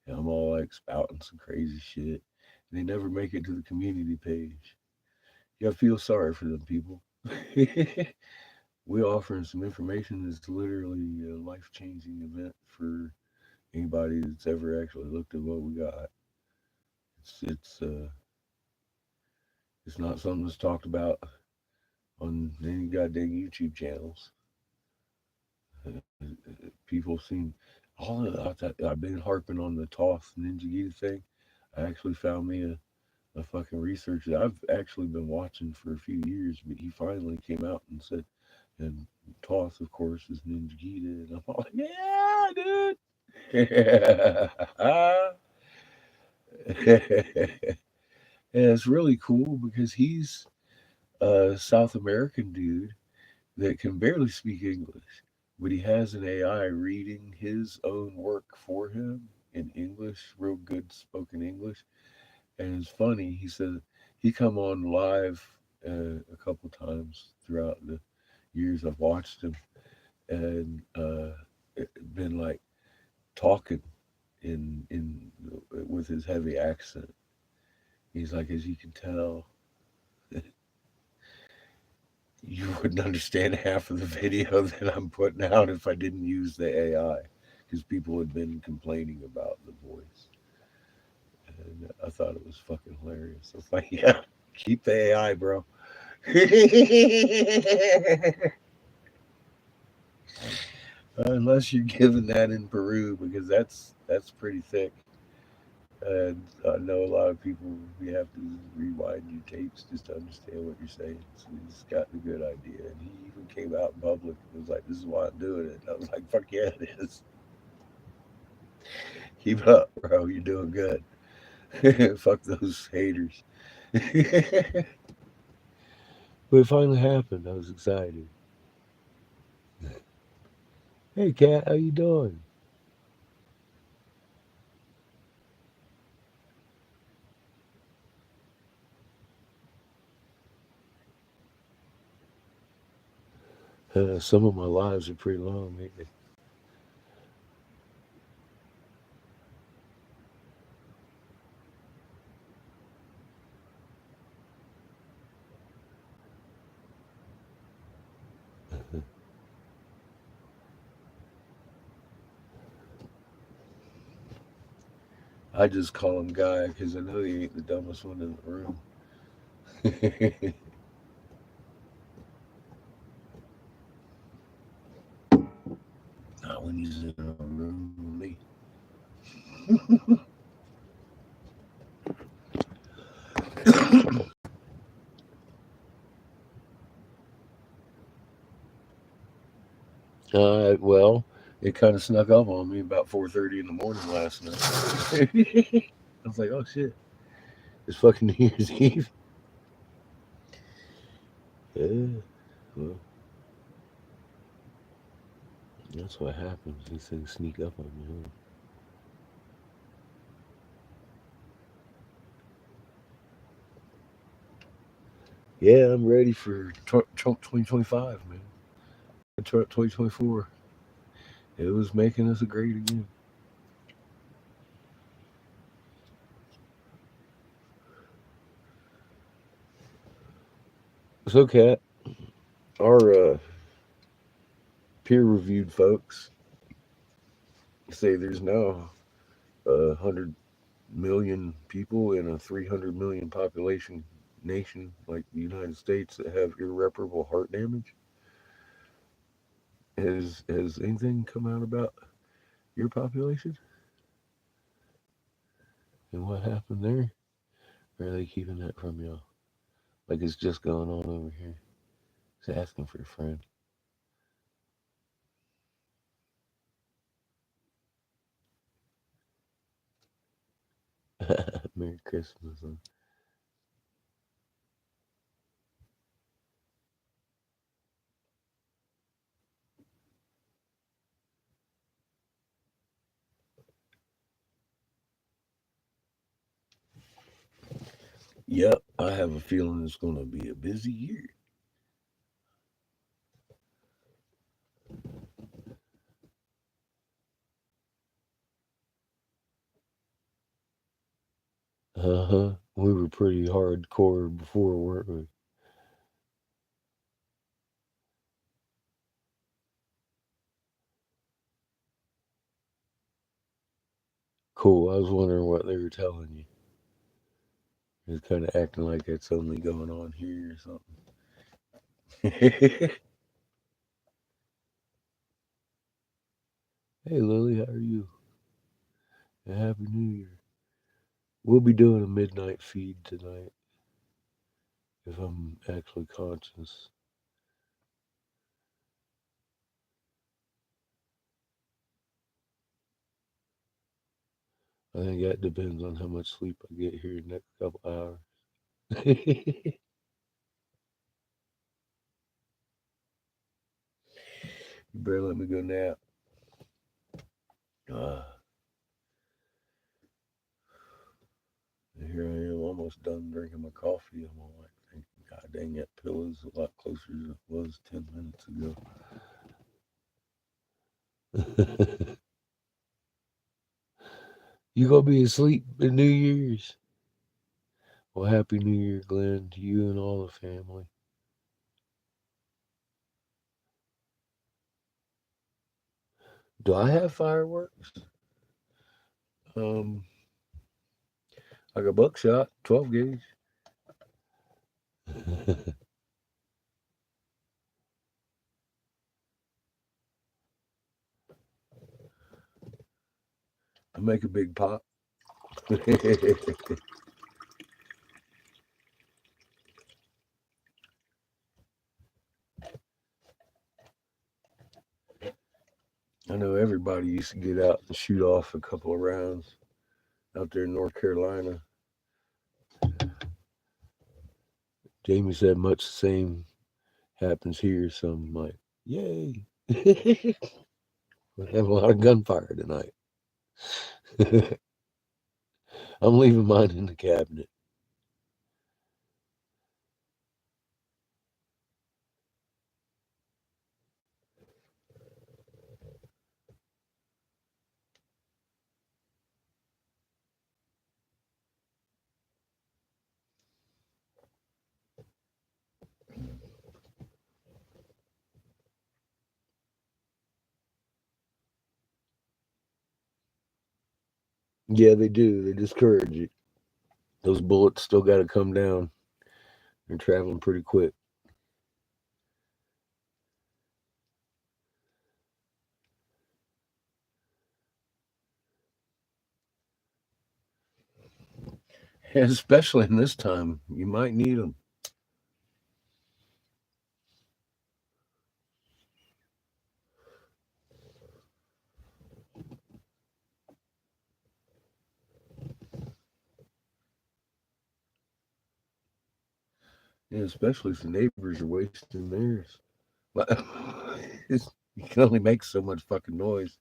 and I'm all like spouting some crazy shit, and they never make it to the community page. You gotta feel sorry for them people. We offering some information that's literally a life changing event for anybody that's ever actually looked at what we got. It's it's not something that's talked about on any goddamn YouTube channels. People seem all I've been harping on the Toth Ninja Gita thing. I actually found me a fucking researcher that I've actually been watching for a few years, but he finally came out and said, and Toth, of course, is Ninja Gita, and I'm all like, yeah, dude. And it's really cool because he's a South American dude that can barely speak English, but he has an AI reading his own work for him in English, real good spoken English. And it's funny. He said he come on live a couple times throughout the years I've watched him, and been like talking in with his heavy accent. He's like, as you can tell, you wouldn't understand half of the video that I'm putting out if I didn't use the AI, because people had been complaining about the voice, and I thought it was fucking hilarious. I was like, yeah, keep the AI, bro. Unless you're given that in Peru, because that's pretty thick. And I know a lot of people, you have to rewind your tapes just to understand what you're saying. So he's got the good idea. And he even came out in public and was like, this is why I'm doing it. And I was like, fuck yeah, it is. Keep it up, bro. You're doing good. Fuck those haters. But it finally happened. I was excited. Hey, Kat, how you doing? Some of my lives are pretty long, ain't they? I just call him Guy because I know he ain't the dumbest one in the room. Not when he's in a room with me. Well, it kind of snuck up on me about 4:30 in the morning last night. I was like, oh shit, it's fucking New Year's Eve. Yeah, well, that's what happens. These things sneak up on you. Huh? Yeah, I'm ready for Trump 2025, man. Trump 2024. It was making us great again. So, Kat, our peer-reviewed folks say there's now 100 million people in a 300 million population nation like the United States that have irreparable heart damage. Has anything come out about your population and what happened there? Or are they keeping that from y'all? Like it's just going on over here. It's asking for a friend. Merry Christmas. Huh? Yep, I have a feeling it's going to be a busy year. Uh huh. We were pretty hardcore before, weren't we? Cool. I was wondering what they were telling you. It's kind of acting like it's only going on here or something. Hey, Lily, how are you? And Happy New Year. We'll be doing a midnight feed tonight if I'm actually conscious. I think that depends on how much sleep I get here in the next couple hours. You better let me go nap. Uh, Here I am, almost done drinking my coffee. I'm all like thinking, God dang, that pillow's a lot closer than it was 10 minutes ago. You gonna be asleep in New Year's? Well, Happy New Year, Glenn, to you and all the family. Do I have fireworks? Um, I got buckshot, 12 gauge. I make a big pop. I know everybody used to get out and shoot off a couple of rounds out there in North Carolina. Jamie said much the same happens here. So I'm like, yay. We have a lot of gunfire tonight. I'm leaving mine in the cabinet. Yeah, they do. They discourage it. Those bullets still got to come down. They're traveling pretty quick. Especially in this time, you might need them. Yeah, especially if the neighbors are wasting theirs. But you can only make so much fucking noise.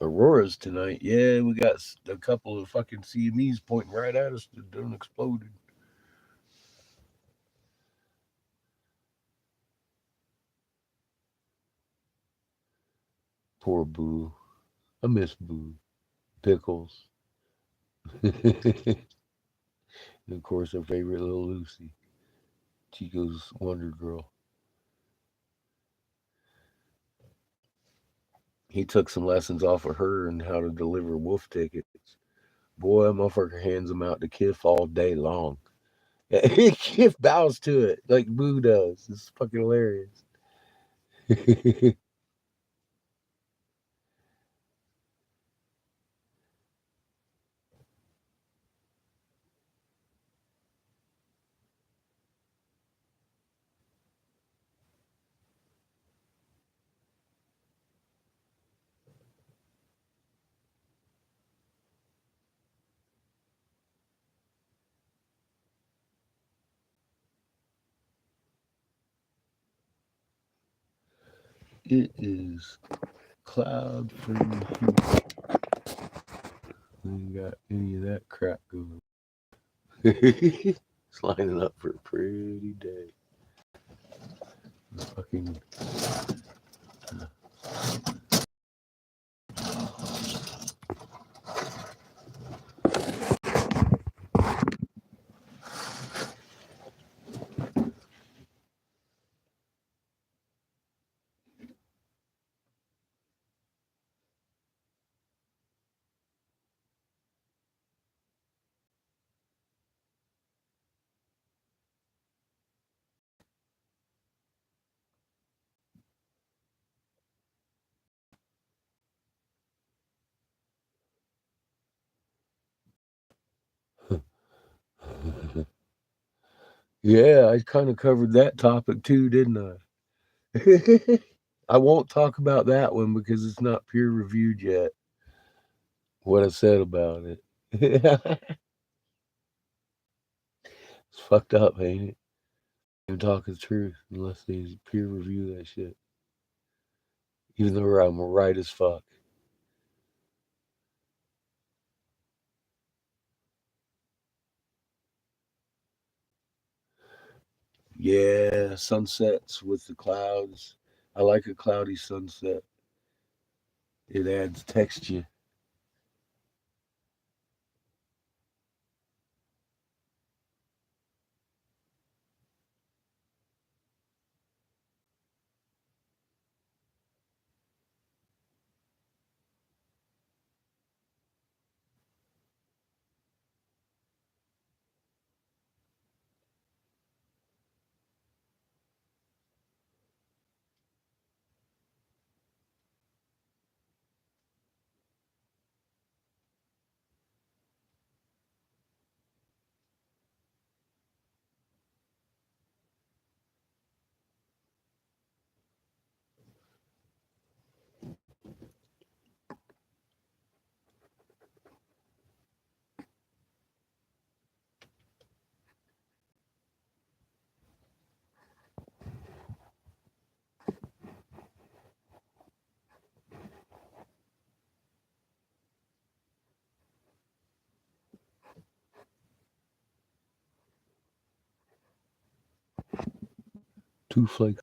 Auroras tonight. Yeah, we got a couple of fucking CMEs pointing right at us that done exploded. Poor Boo. I miss Boo. Pickles. And of course, our favorite little Lucy, Chico's Wonder Girl. He took some lessons off of her and how to deliver wolf tickets. Boy, that motherfucker hands them out to Kiff all day long. Kiff bows to it like Boo does. It's fucking hilarious. It is cloud free here. We ain't got any of that crap going. It's lining up for a pretty day. Fucking yeah, I kind of covered that topic too, didn't I? I won't talk about that one because it's not peer reviewed yet. What I said about it. It's fucked up, ain't it? Even talking the truth unless they peer review that shit. Even though I'm right as fuck. Yeah, sunsets with the clouds. I like a cloudy sunset. It adds texture. Two flakes.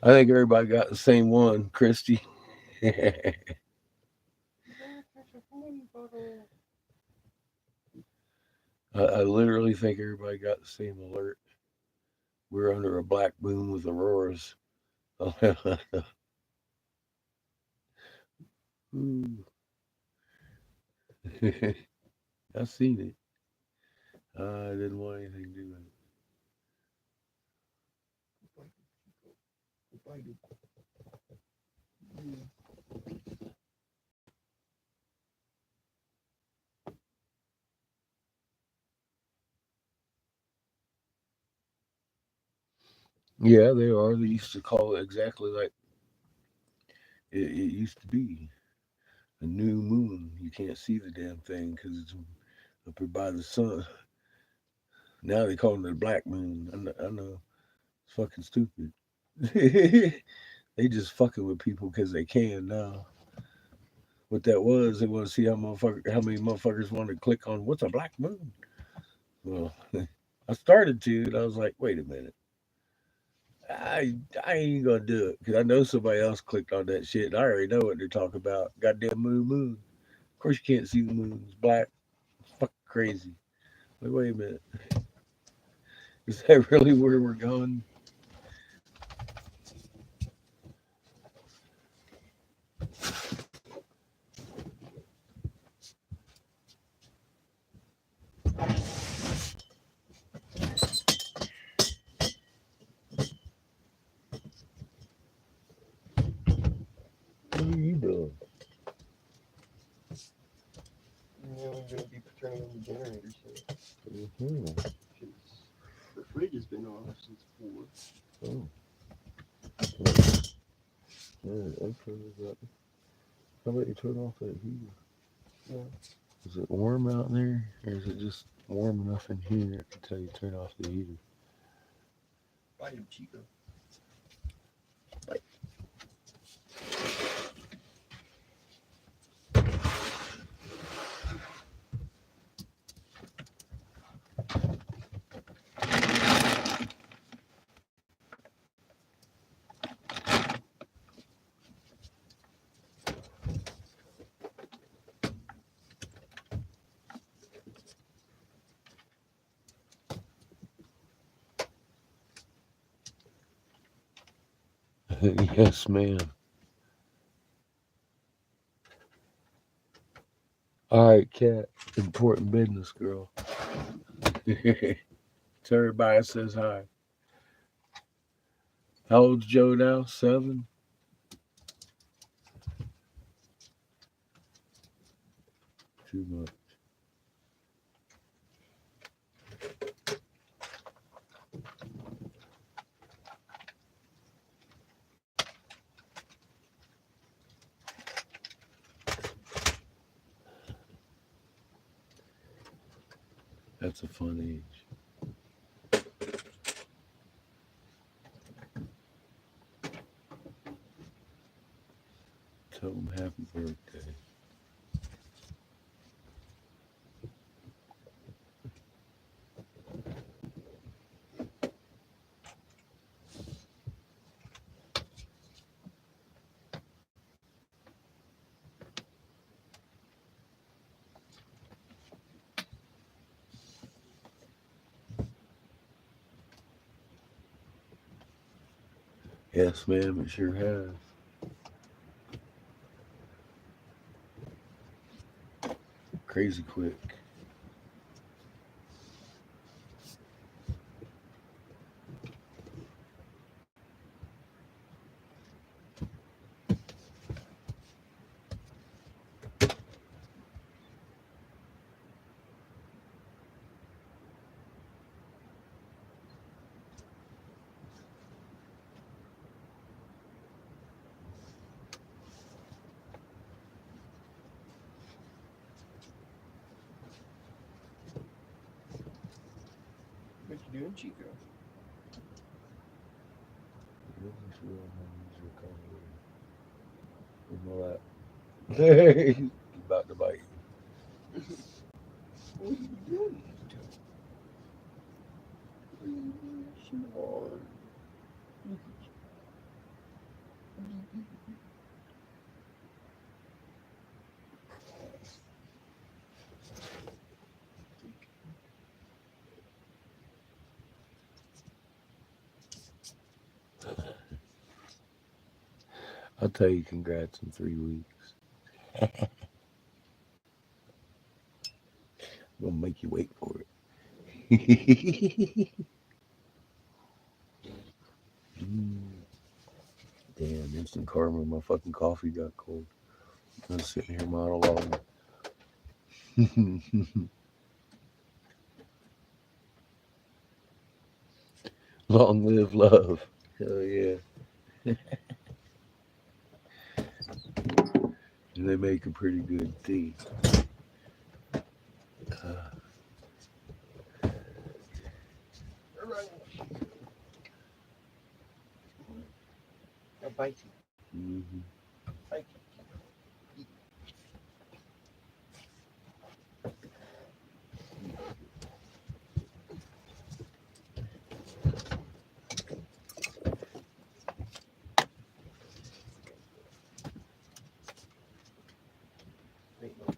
I think everybody got the same one, Christy. I literally think everybody got the same alert. We're under a black moon with auroras. Ooh. I seen it. I didn't want anything to do with it. Yeah, they are. They used to call it exactly like it used to be. A new moon. You can't see the damn thing because it's up here by the sun. Now they call it a black moon. I know. It's fucking stupid. They just fucking with people because they can now. What that was, they want to see how many motherfuckers want to click on what's a black moon. Well, I started to, and I was like, wait a minute, I ain't gonna do it because I know somebody else clicked on that shit, and I already know what they're talking about. Goddamn moon. Of course you can't see the moon. It's black. It's fucking crazy. Like, wait a minute, is that really where we're going? What are you doing? Yeah, we're gonna be turning on the generator soon. 'Cause the fridge has been off since 4. Oh. Yeah, how about you turn off that heater? Yeah. Is it warm out there, or is it just warm enough in here to tell you to turn off the heater? Bite him, Chico. Yes, ma'am. All right, cat. Important business, girl. To everybody says hi. How old's Joe now? 7? Too much. That's a fun age. Tell him happy birthday. Yes, ma'am, it sure has. Crazy quick. What you doing, Chico? Hey, he's about to bite What are you doing, Chico? What are you doing, Siobhan? Look at you. you. I'll tell you congrats in 3 weeks. I'm gonna make you wait for it. Mm, damn, instant karma. My fucking coffee got cold. I was sitting here monologuing. Long live love. Hell yeah. And they make a pretty good tea. Uh, All right. I'll bite you. mhm. Bite you. Ain't no mouse.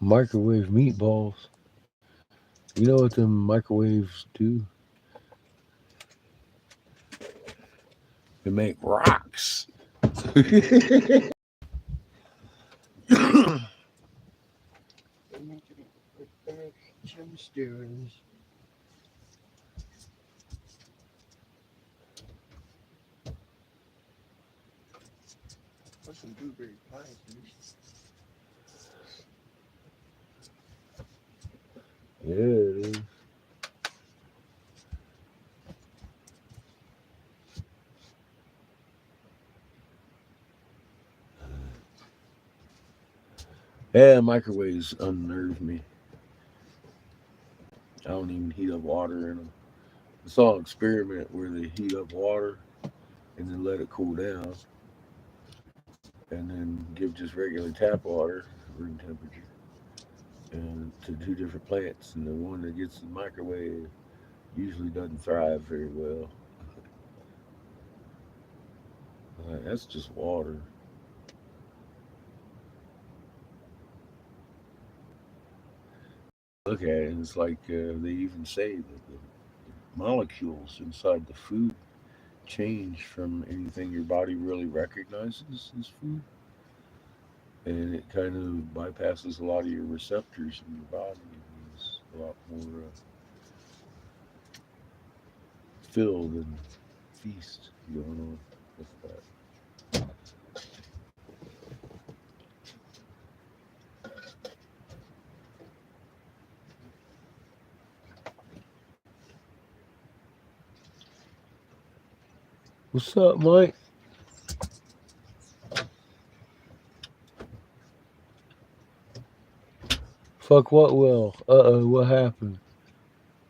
Microwave meatballs. You know what them microwaves do? They make rocks. They make gemstones. Plus some blueberry pies, dude. Yeah, it is. Yeah, microwaves unnerve me. I don't even heat up water in them. I saw an experiment where they heat up water and then let it cool down, and then give just regular tap water, room temperature, and to two different plants. And the one that gets the microwave usually doesn't thrive very well. That's just water. Look at it, and it's like they even say that the molecules inside the food change from anything your body really recognizes as food, and it kind of bypasses a lot of your receptors in your body. There's a lot more filled and feast going on with that. What's up, Mike? Fuck what well? What happened?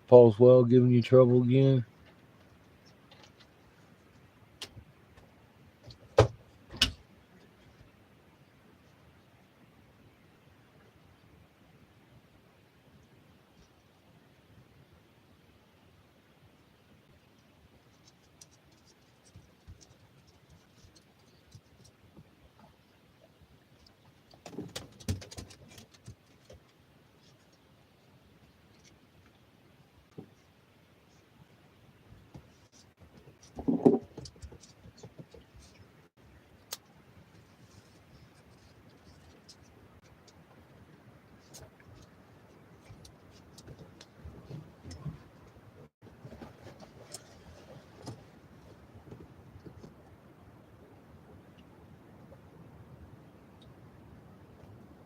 Paul's well giving you trouble again?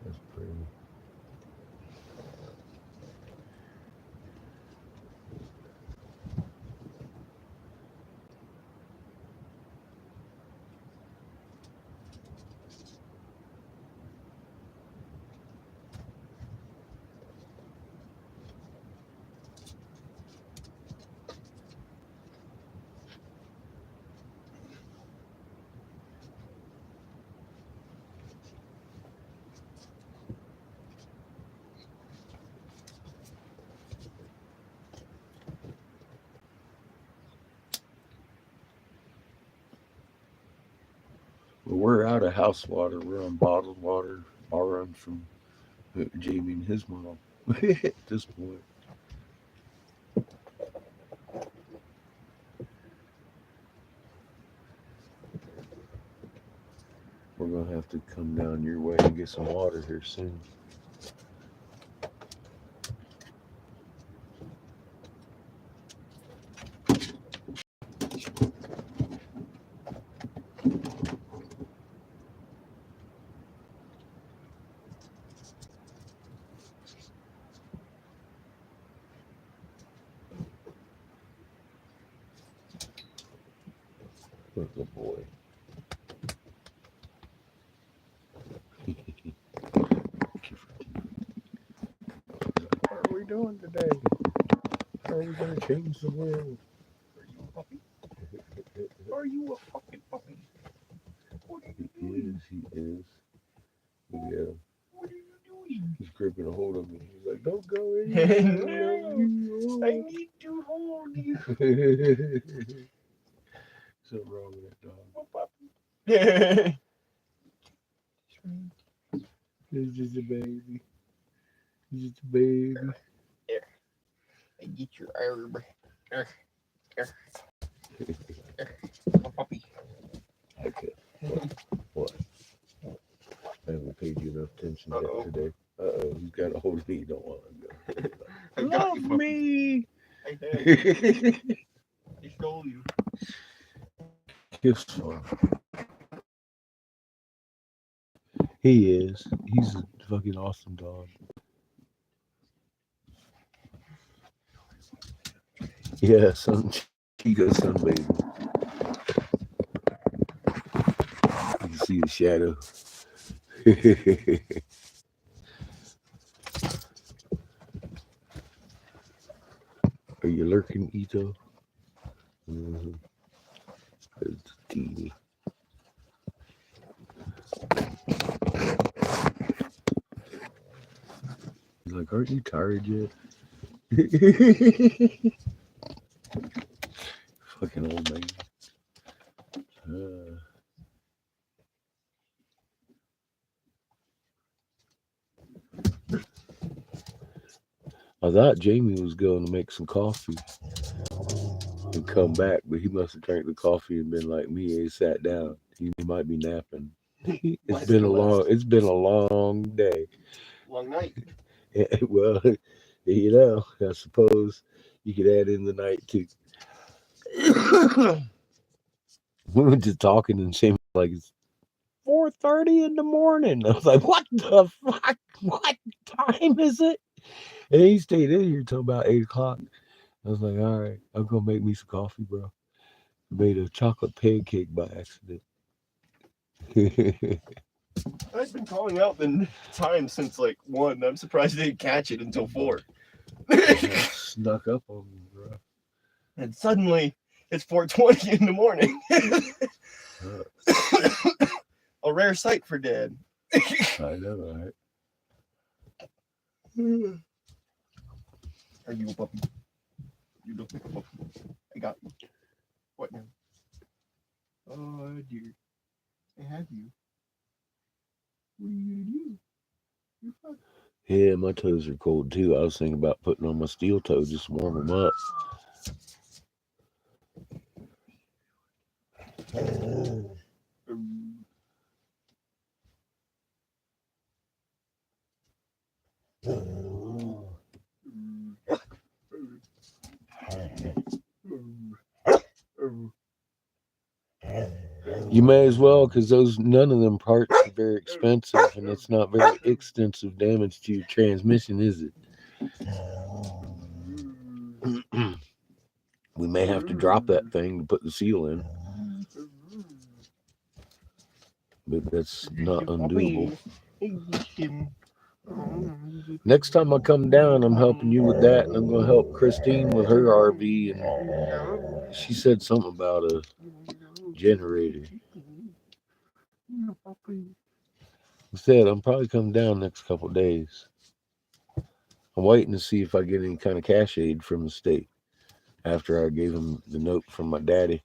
That's pretty. Well, we're out of house water. We're on bottled water, borrowed from Jamie and his mom. At this point, we're gonna have to come down your way and get some water here soon. Good boy. What are we doing today? How are we gonna change the world? Are you a puppy? Are you a fucking puppy? What are you He doing? is. He is. Yeah. What are you doing? He's gripping a hold of me. He's like, "Don't go anywhere." I need to hold you. Something wrong with that dog. A puppy. He's just a baby. Just a baby. Here. I get your herb. Here. Here. Oh, puppy. Okay. What? I haven't paid you enough attention yet today. You got a hold of me. You don't want to go. I got Love you, puppy. me. I had you. I stole you. Kiss fun. He is. He's a fucking awesome dog. Yeah, Chico sunbathing. You can see the shadow. Are you lurking, Ito? Mm-hmm. It's teeny. He's like, aren't you tired yet? Fucking old man. I thought Jamie was going to make some coffee and come back, but he must have drank the coffee and been like me. He sat down. He might be napping. It's been a long day. Long night. Well, you know, I suppose you could add in the night too. We were just talking and Shane was like, it's 4:30 in the morning. I was like, what the fuck? What time is it? And he stayed in here till about 8 o'clock. I was like, all right, I'm gonna make me some coffee, bro. Made a chocolate pancake by accident. I've been calling out the time since like 1. I'm surprised they didn't catch it until 4. Snuck up on me, bro. And suddenly it's 4:20 in the morning. A rare sight for Dad. I know, right? Are you a puppy? You look like a puppy. I got you. What now? Oh dear. I have you. What are you gonna do? You're fine. Yeah, my toes are cold too. I was thinking about putting on my steel toe just to warm them up. You may as well, because none of them parts are very expensive, and it's not very extensive damage to your transmission, is it? We may have to drop that thing to put the seal in, but that's not undoable. Next time I come down, I'm helping you with that, and I'm going to help Christine with her RV. And she said something about a generator. Instead, I'm probably coming down next couple of days. I'm waiting to see if I get any kind of cash aid from the state after I gave him the note from my daddy.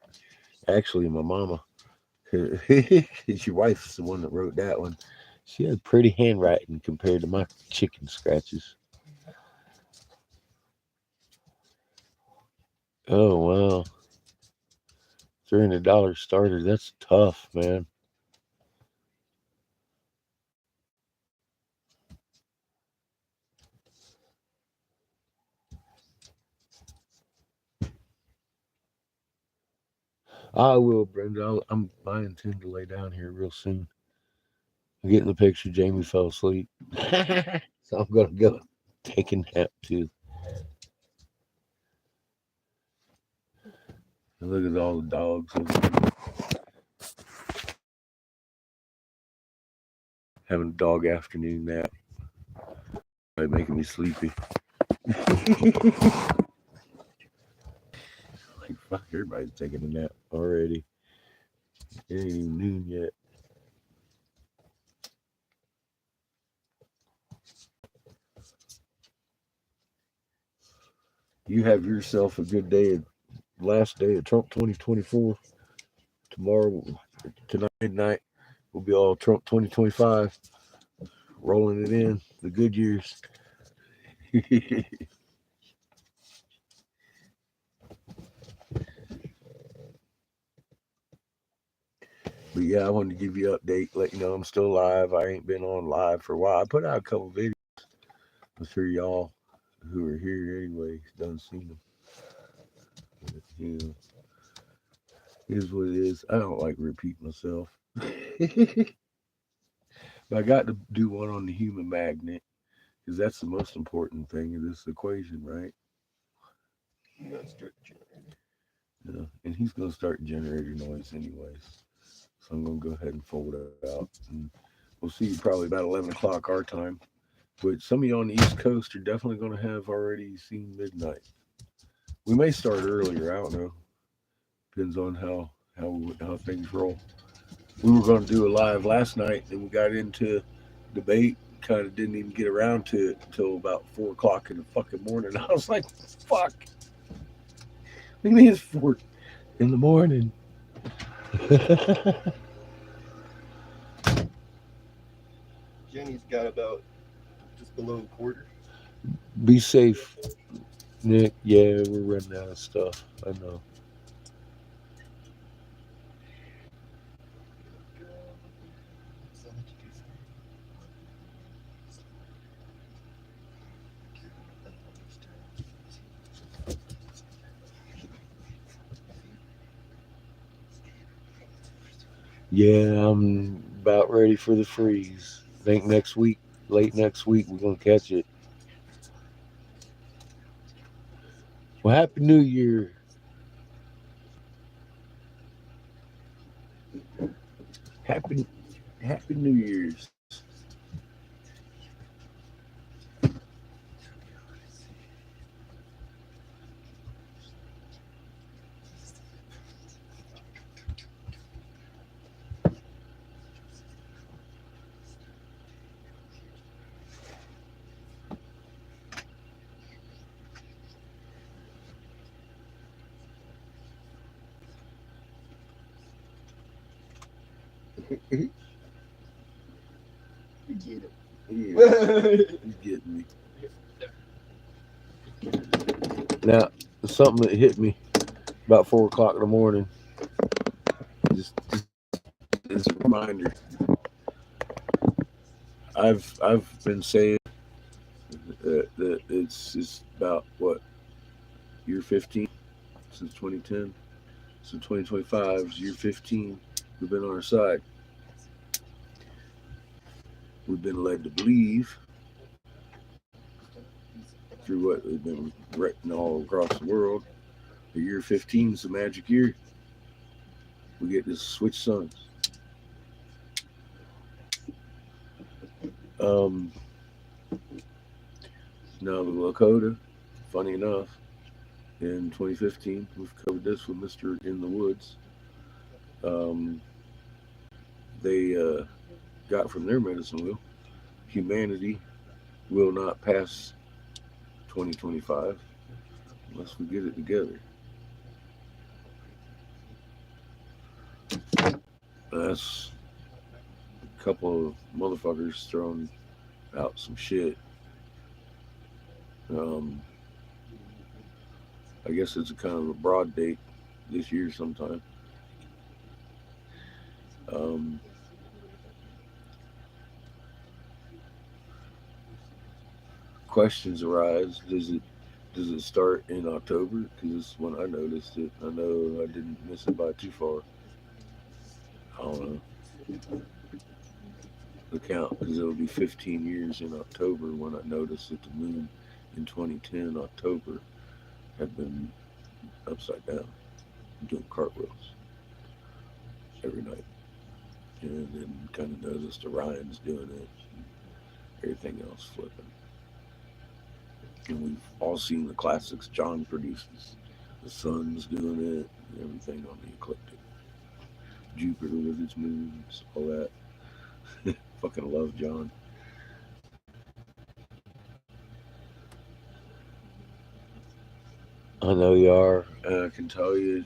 Actually, my mama. Your wife's the one that wrote that one. She had pretty handwriting compared to my chicken scratches. Oh, wow. $300 starter. That's tough, man. I will, Brenda. I intend to lay down here real soon. I'm getting the picture. Jamie fell asleep. So I'm going to go take a nap too. And look at all the dogs. Having a dog afternoon nap. Right, making me sleepy. Like, fuck, everybody's taking a nap already. It ain't even noon yet. You have yourself a good day. Last day of Trump 2024. Tomorrow, tonight, midnight, we'll be all Trump 2025. Rolling it in. The good years. But yeah, I wanted to give you an update, let you know I'm still live. I ain't been on live for a while. I put out a couple videos. I'm sure y'all who are here anyway done seen them. But, you know, here's what it is. I don't like repeat myself. But I got to do one on the human magnet because that's the most important thing in this equation, right? You gotta start the generator. Yeah. And he's going to start generator noise anyways. So I'm going to go ahead and fold out. And we'll see you probably about 11 o'clock our time. But some of you on the East Coast are definitely going to have already seen midnight. We may start earlier. I don't know. Depends on how things roll. We were going to do a live last night, and we got into debate. Kind of didn't even get around to it until about 4 o'clock in the fucking morning. I was like, "Fuck! What do you mean it's 4 in the morning?" Jenny's got about just below a quarter. Be safe, Nick. Yeah, we're running out of stuff. I know. Yeah, I'm about ready for the freeze. Think next week, late next week, we're gonna catch it. Well, Happy New Year. Happy Happy New Year's. You get it. Yeah, he's getting me. Now, something that hit me about 4 o'clock in the morning. Just as a reminder, I've been saying that it's about what year 15 since 2010, so 2025 is year 15. We've been on our side. We've been led to believe through what we've been written all across the world. The year 15 is the magic year. We get to switch suns. Um, Now the Lakota, funny enough, in 2015, we've covered this with Mister In the Woods. Um, they got from their medicine wheel, humanity will not pass 2025 unless we get it together. That's a couple of motherfuckers throwing out some shit. Um, I guess it's a kind of a broad date this year sometime. Um, Questions arise. Does it start in October? Because it's when I noticed it. I know I didn't miss it by too far. I don't know the count because it'll be 15 years in October when I noticed that the moon in 2010 October had been upside down, doing cartwheels every night, and then kind of noticed Orion's doing it, and everything else flipping. And we've all seen the classics John produces. The sun's doing it, and everything on the ecliptic. Jupiter with its moons, all that. Fucking love John. I know you are, and I can tell you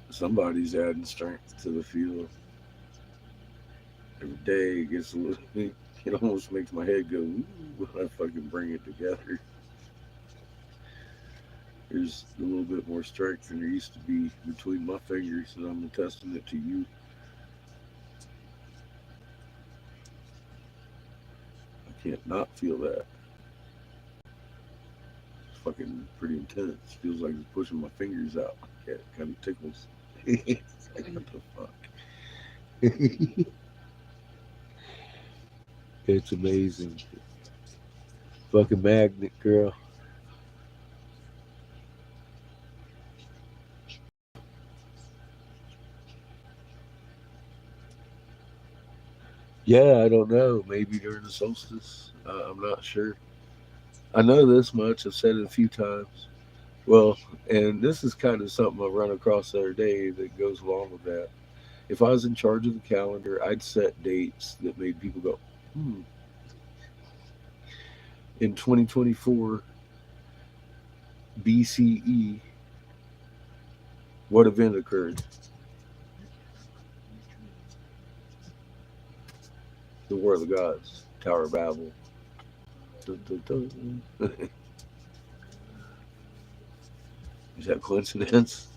somebody's adding strength to the field. Every day it gets a little. It almost makes my head go ooh when I fucking bring it together. There's a little bit more strength than there used to be between my fingers, and I'm attesting it to you. I can't not feel that. It's fucking pretty intense. Feels like it's pushing my fingers out. Yeah, it kind of tickles. It's like, what the fuck? It's amazing. Fucking magnet, girl. Yeah, I don't know. Maybe during the solstice. I'm not sure. I know this much. I've said it a few times. Well, and this is kind of something I run across the other day that goes along with that. If I was in charge of the calendar, I'd set dates that made people go, hmm. In 2024 BCE, what event occurred? The War of the Gods, Tower of Babel. Dun, dun, dun. Is that coincidence?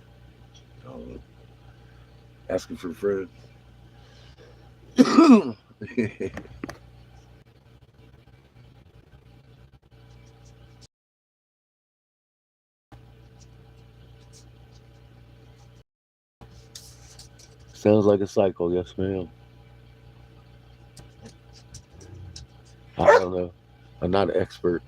Oh, asking for a friend. Sounds like a cycle, yes, ma'am. I don't know. I'm not an expert.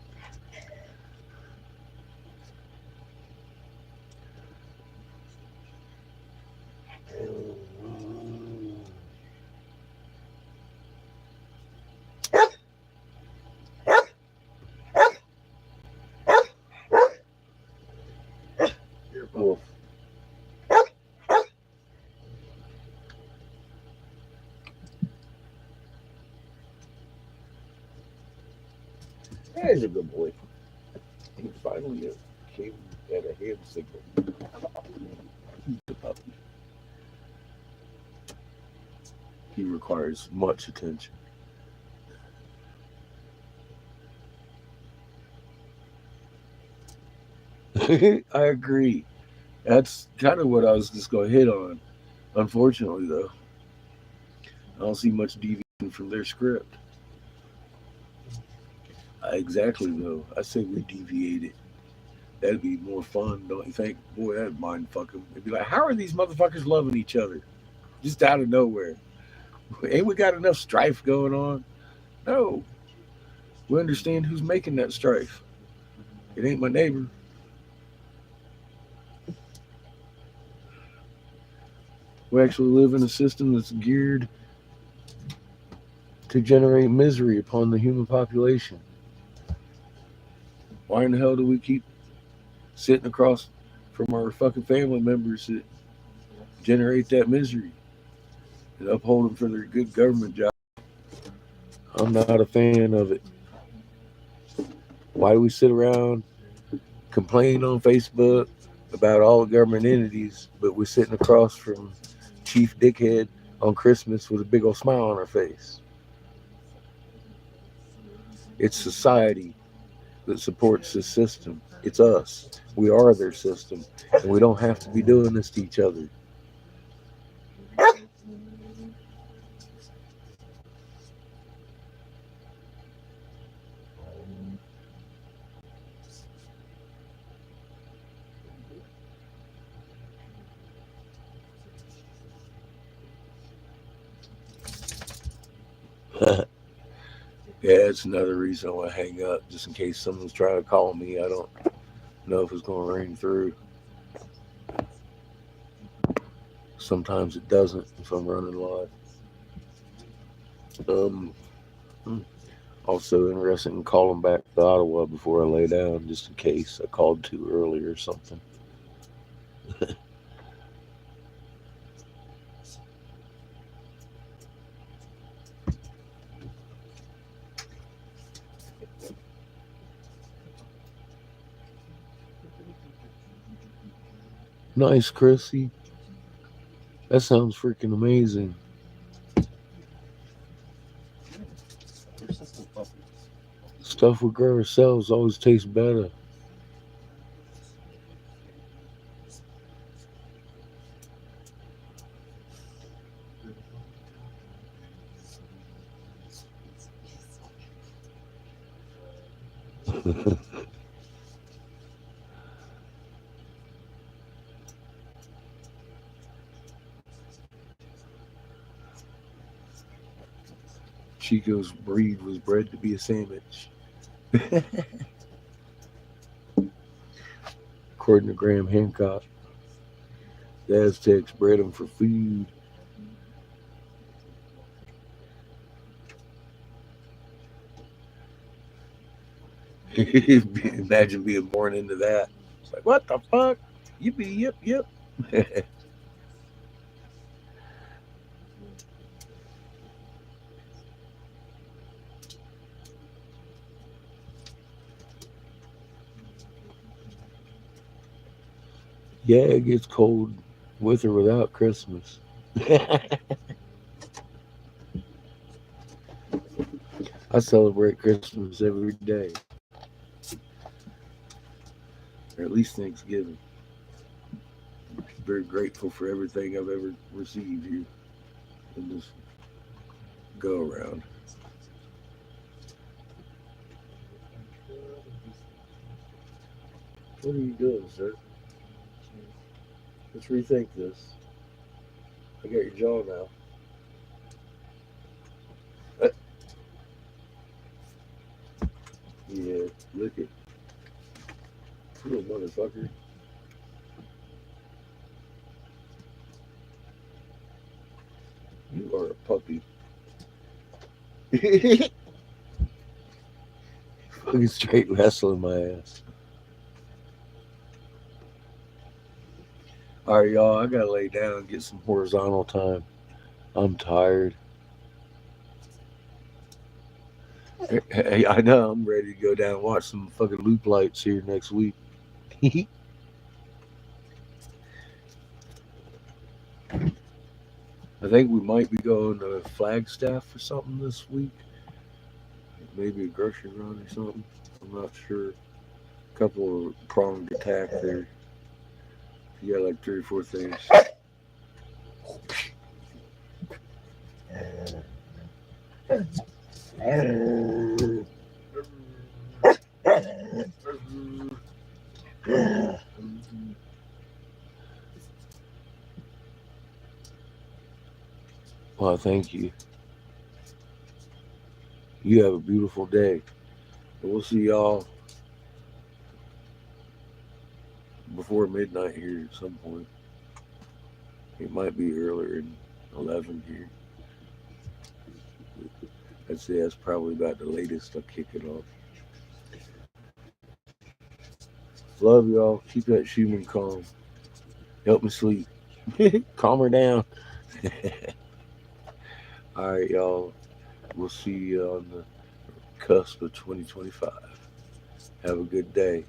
Here, puppy. Wolf. There's a good boy. He finally came at a hand signal. He's a puppy. He requires much attention. I agree. That's kind of what I was just going to hit on. Unfortunately, though, I don't see much deviation from their script. Exactly, though. I say we deviated. That'd be more fun, don't you think? Boy, that'd mind fuck them. They'd be like, how are these motherfuckers loving each other? Just out of nowhere. Ain't we got enough strife going on? No. We understand who's making that strife. It ain't my neighbor. We actually live in a system that's geared to generate misery upon the human population. Why in the hell do we keep sitting across from our fucking family members that generate that misery and uphold them for their good government job? I'm not a fan of it. Why do we sit around complain on Facebook about all the government entities, but we're sitting across from Chief Dickhead on Christmas with a big old smile on our face? It's society that supports this system. It's us. We are their system, and we don't have to be doing this to each other. Yeah, it's another reason I want to hang up, just in case someone's trying to call me. I don't know if it's going to ring through. Sometimes it doesn't if I'm running live. Um, hmm. Also interested in calling back to Ottawa before I lay down, just in case I called too early or something. Nice, Chrissy. That sounds freaking amazing. stuff we grow ourselves always tastes better. Chico's breed was bred to be a sandwich. According to Graham Hancock, the Aztecs bred them for food. Imagine being born into that. It's like, what the fuck? Yippee, yip, yip. Yeah, it gets cold with or without Christmas. I celebrate Christmas every day, or at least Thanksgiving. Very grateful for everything I've ever received here in this go around. What are you doing, sir? Let's rethink this. I got your jaw now. Uh, yeah, look it. Little motherfucker. You are a puppy. Fucking straight wrestling my ass. All right, y'all. I gotta lay down and get some horizontal time. I'm tired. Hey, I know I'm ready to go down and watch some fucking loop lights here next week. I think we might be going to Flagstaff or something this week. Maybe a grocery run or something. I'm not sure. Couple of pronged attack there. You got like 3 or 4 things. Well, thank you. You have a beautiful day. And we'll see y'all before midnight here at some point. It might be earlier than 11 here. I'd say that's probably about the latest I'll kick it off. Love y'all. Keep that Schumann calm. Help me sleep. Calm her down. All right, y'all. We'll see you on the cusp of 2025. Have a good day.